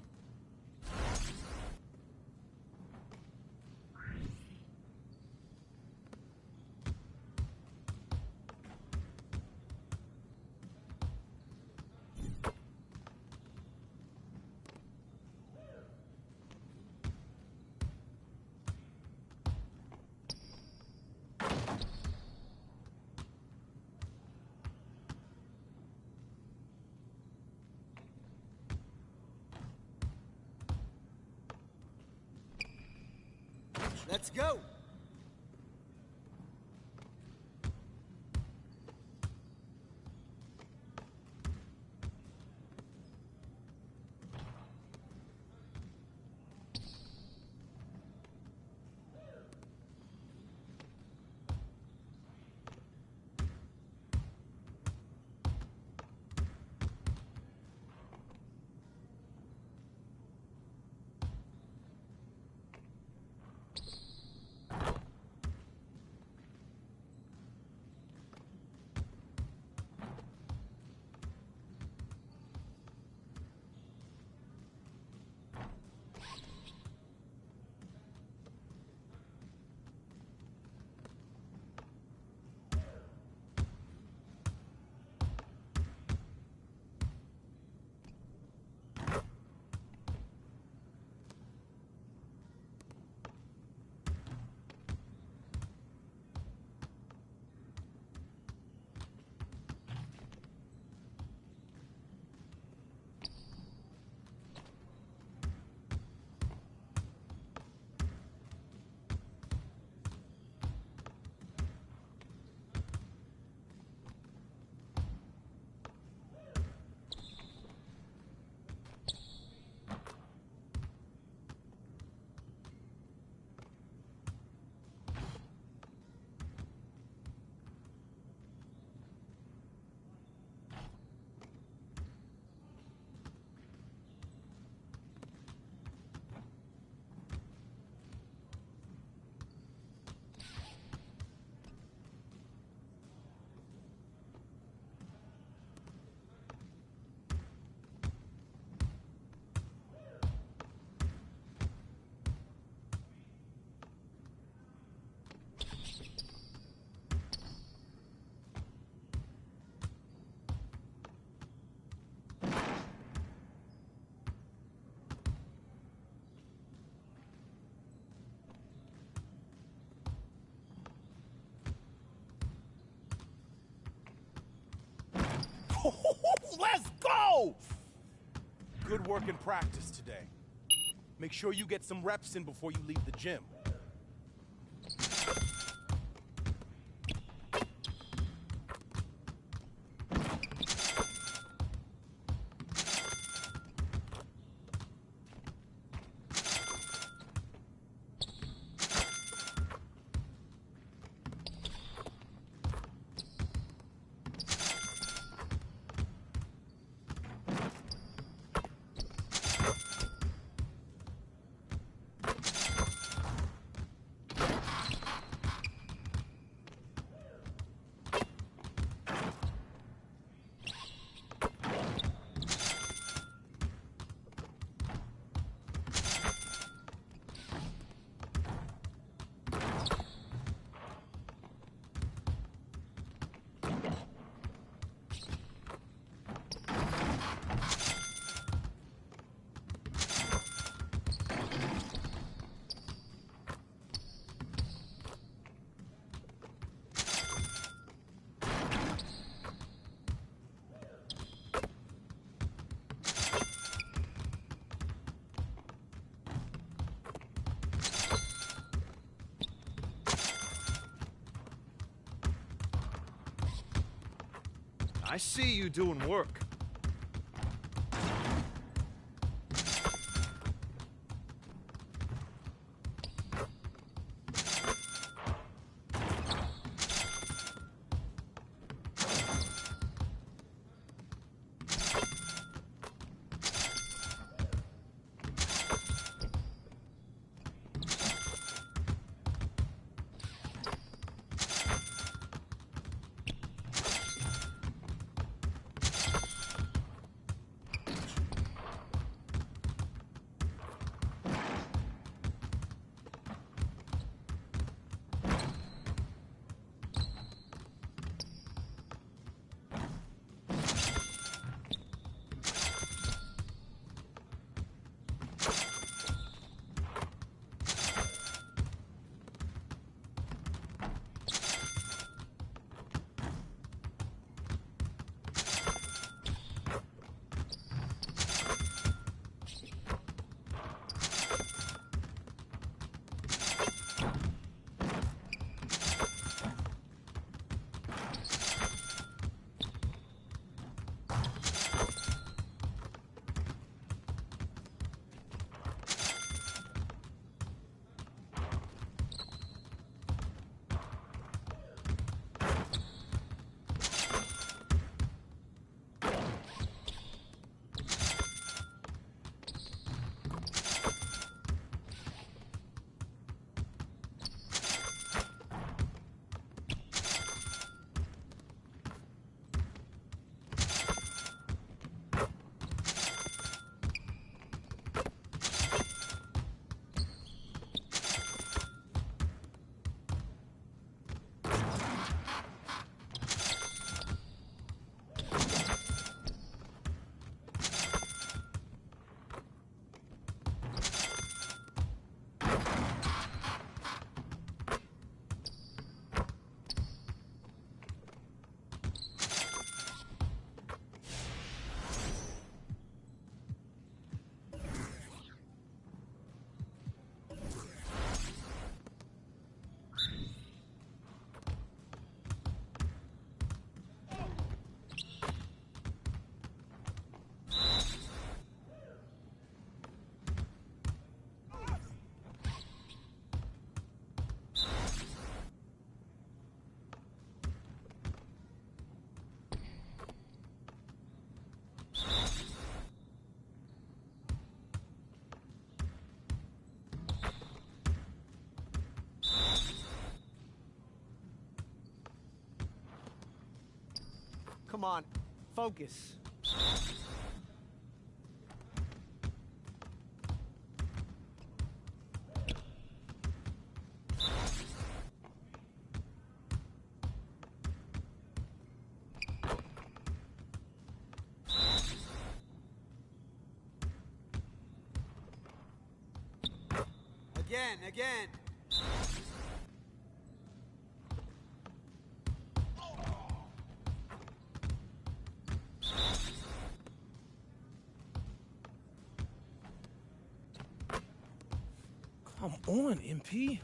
Let's go. Let's go! Good work in practice today. Make sure you get some reps in before you leave the gym. I see you doing work. Come on, focus. Again. Come on, MP.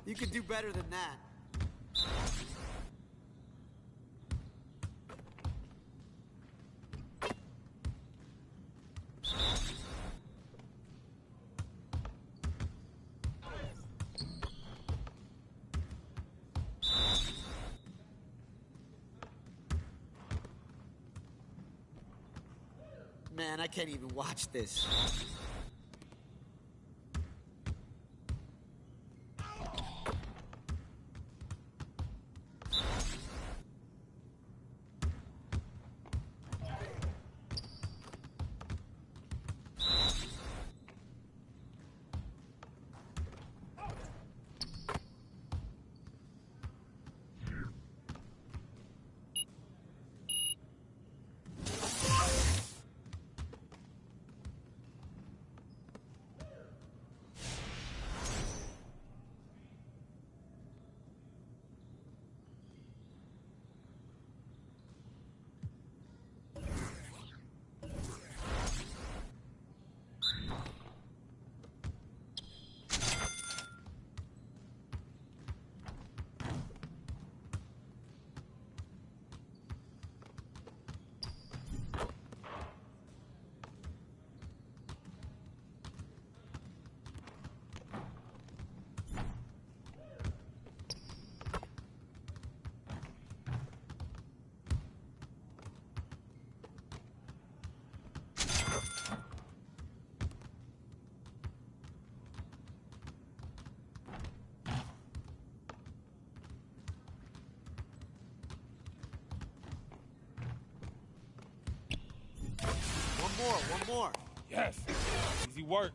You could do better than that. Man, I can't even watch this. One more. Yes. Easy work.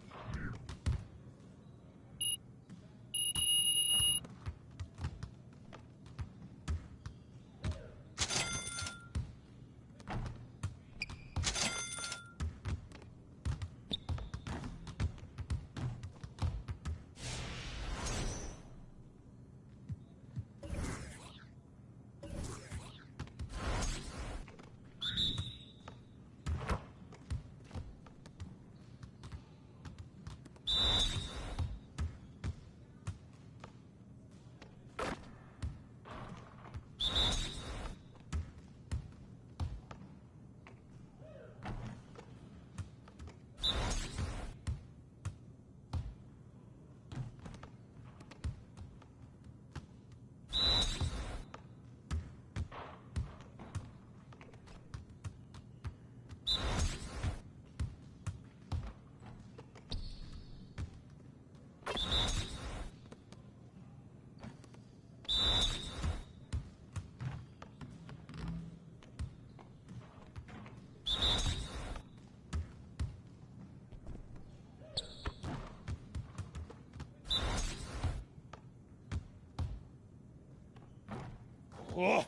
Oh.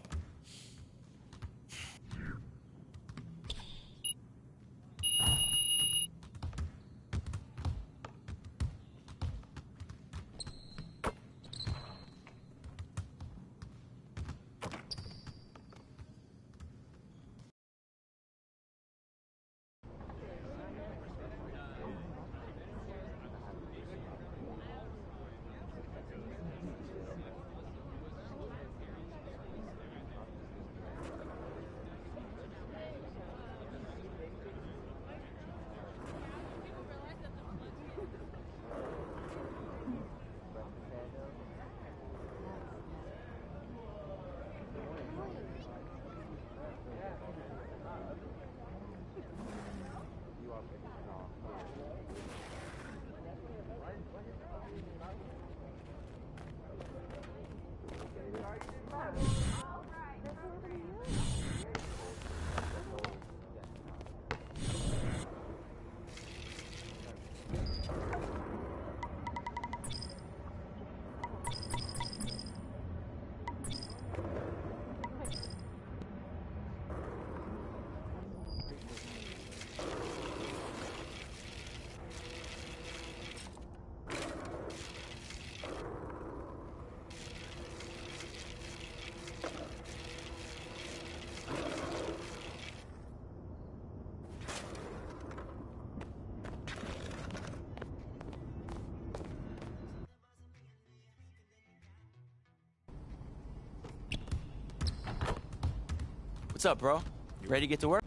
What's up, bro? You ready to get to work?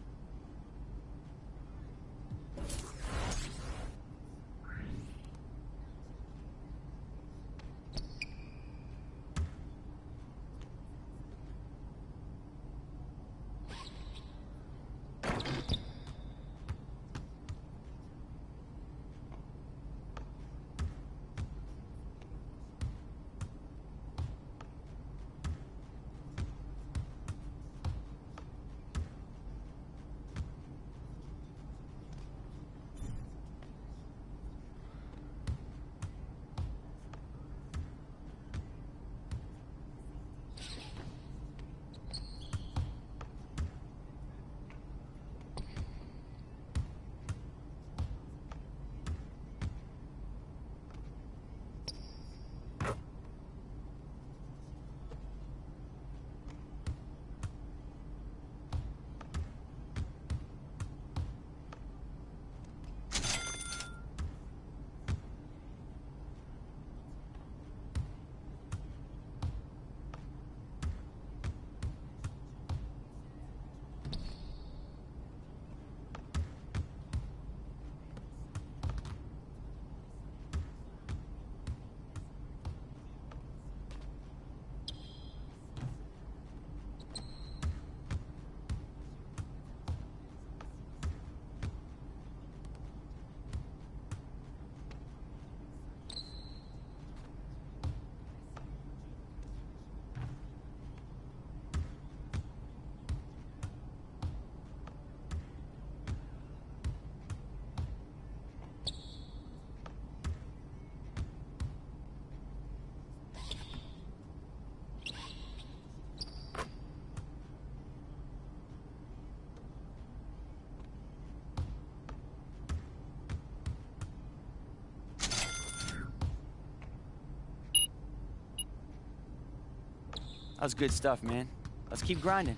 That was good stuff, man. Let's keep grinding.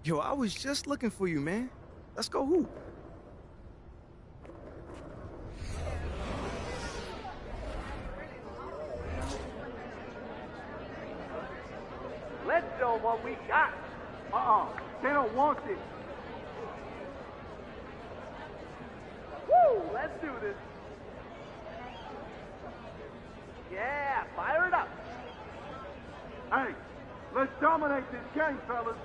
Yo, I was just looking for you, man. Let's go hoop. Let's show what we got. They don't want this. Woo! Let's do this. Yeah, fire it up. Hey, let's dominate this game, fellas.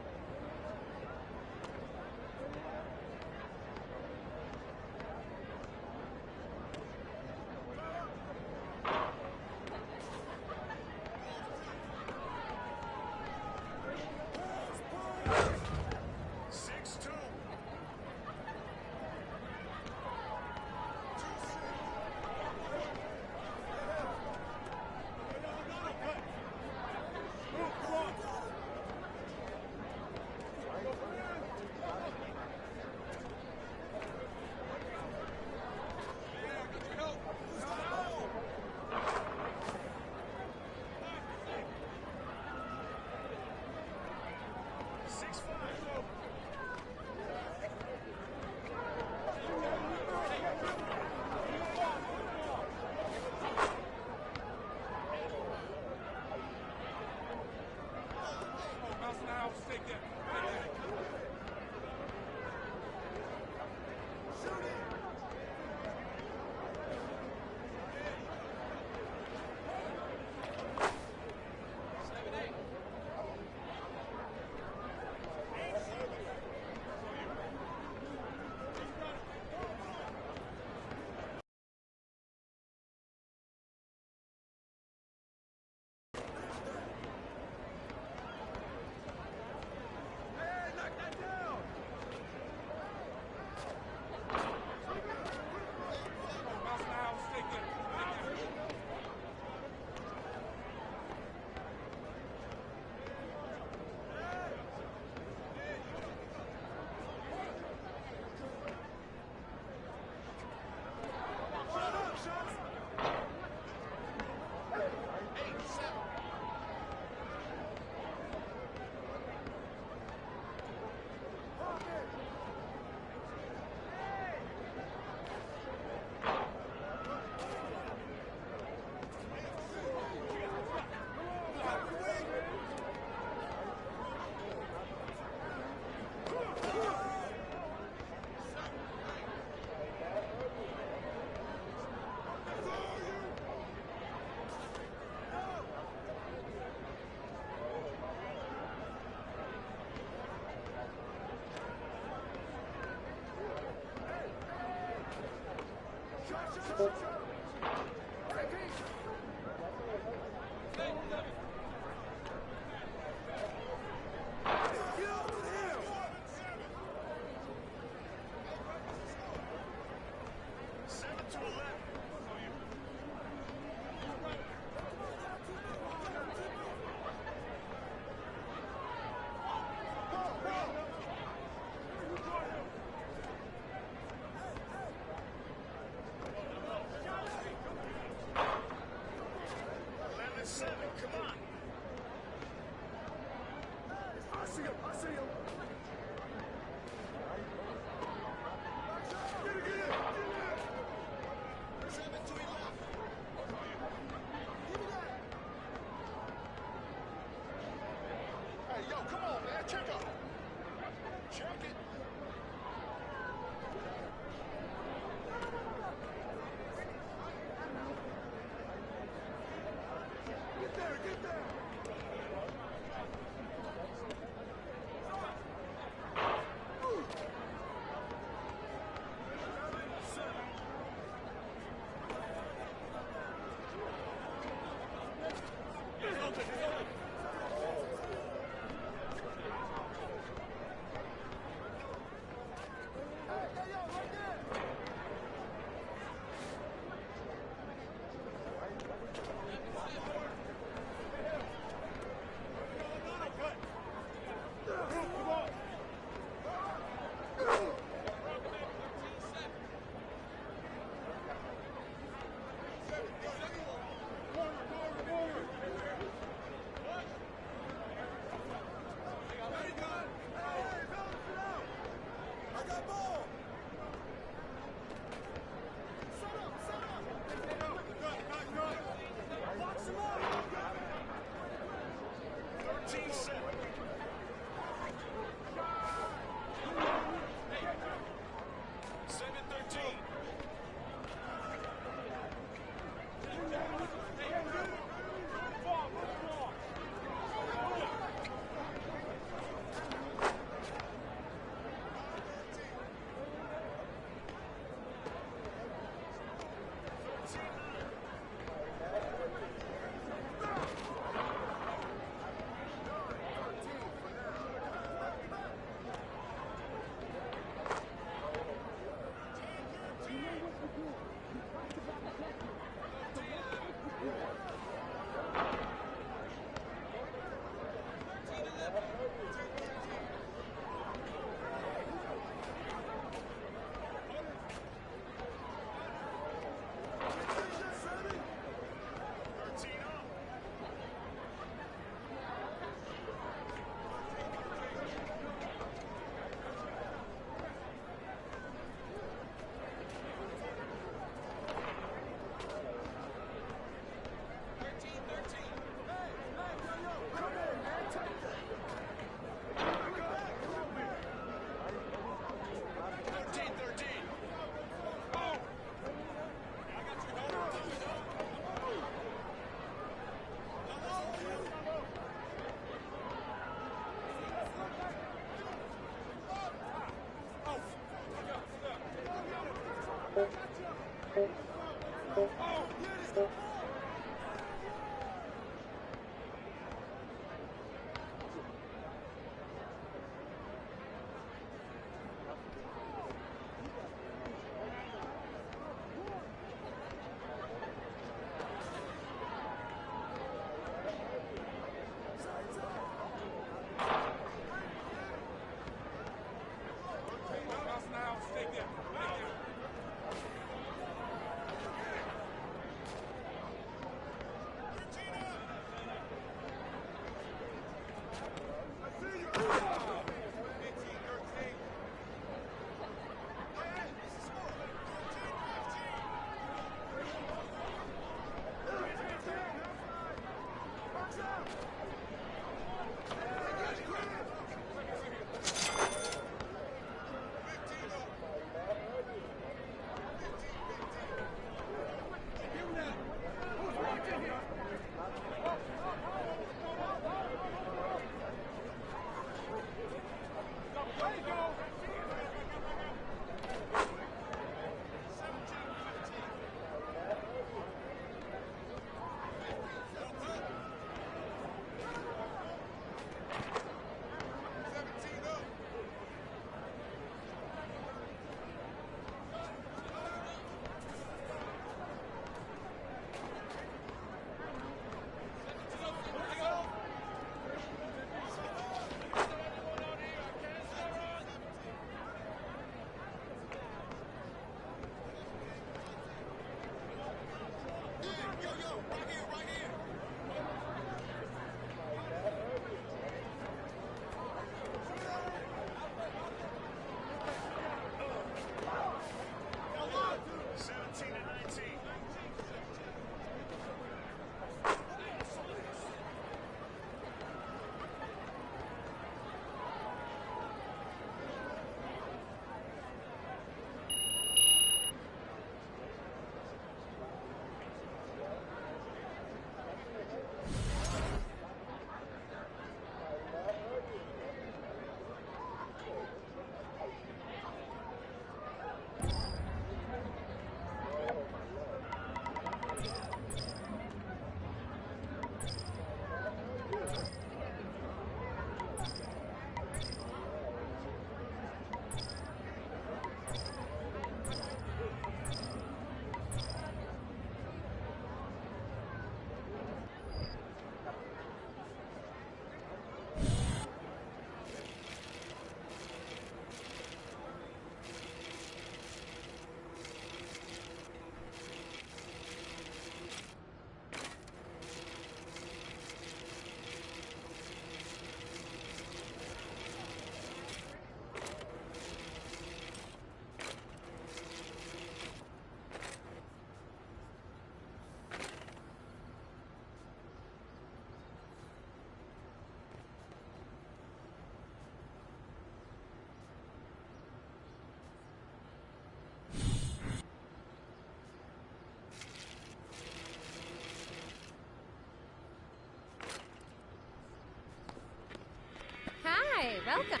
Welcome.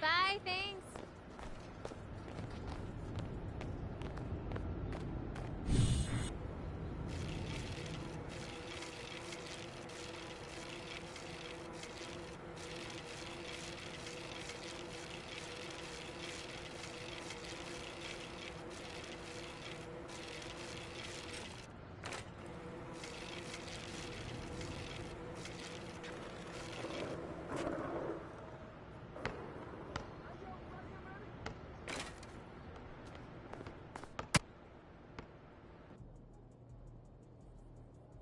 Bye, thanks.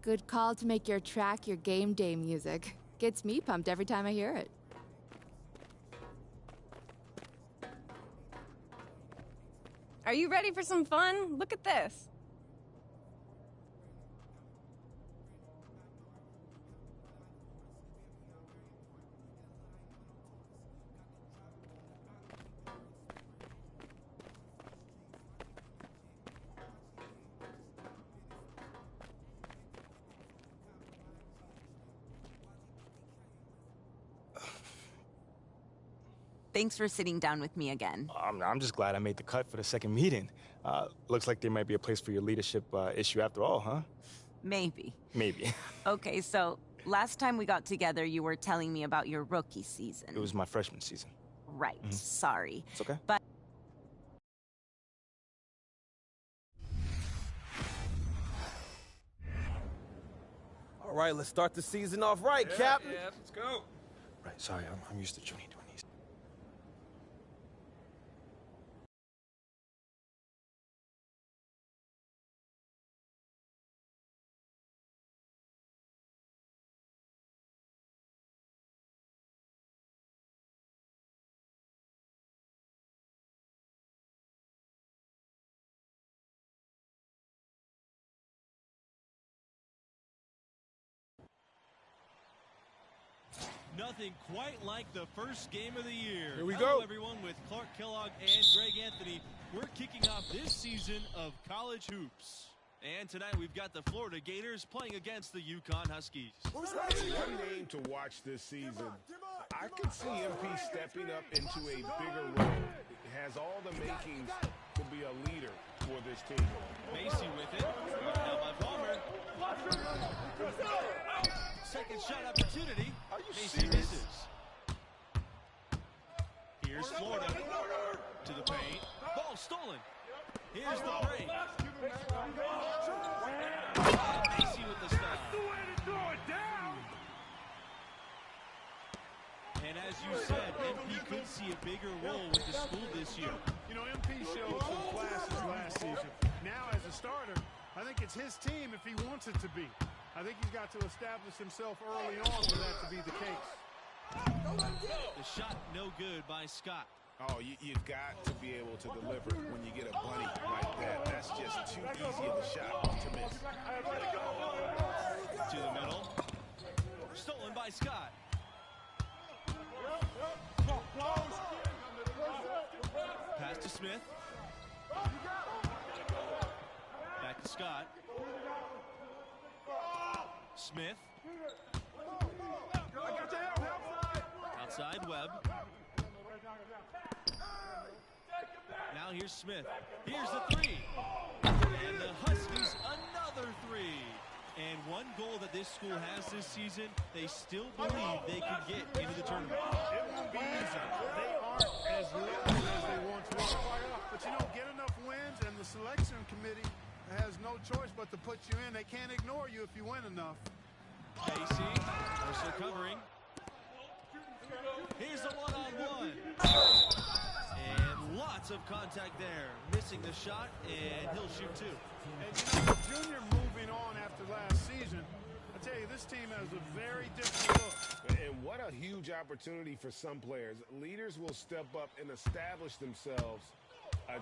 Good call to make your track your game day music. Gets me pumped every time I hear it. Are you ready for some fun? Look at this. Thanks for sitting down with me again. I'm just glad I made the cut for the second meeting. Looks like there might be a place for your leadership issue after all, huh? Maybe. Maybe. Okay, so last time we got together, you were telling me about your rookie season. It was my freshman season. Right, sorry. It's okay. But All right, let's start the season off right, Captain. Yeah, let's go. Right, sorry, I'm used to Junie doing these. Nothing quite like the first game of the year. Here we Hello, go. everyone, with Clark Kellogg and Greg Anthony. We're kicking off this season of college hoops. And tonight we've got the Florida Gators playing against the UConn Huskies. One name to watch this season. I could see MP stepping up into a bigger role. It has all the makings to be a leader for this team. Macy with it. Now by Palmer. Second shot opportunity. Macy misses. Here's Florida to the paint. Ball stolen. Here's the break. And Macy with the stop. And as you said, MP could see a bigger role with the school this year. You know, MP showed some flashes last season. Now, as a starter, I think it's his team if he wants it to be. I think he's got to establish himself early on for that to be the case. The shot no good by Scott. Oh, you've got to be able to deliver when you get a bunny like that. That's just too easy of a shot to miss. To the middle. Stolen by Scott. Pass to Smith. Back to Scott. Smith. Outside Webb. Now here's Smith. Here's the three. And the Huskies another three. And one goal that this school has this season, they still believe they can get into the tournament. It won't be easy. They aren't as lucky as they once were. But you don't get enough wins, and the selection committee has no choice but to put you in. They can't ignore you if you win enough. Casey, also covering. Here's the one-on-one. And lots of contact there. Missing the shot, and he'll shoot two. And you know, Junior moving on after last season, I tell you, this team has a very different look. And what a huge opportunity for some players. Leaders will step up and establish themselves. A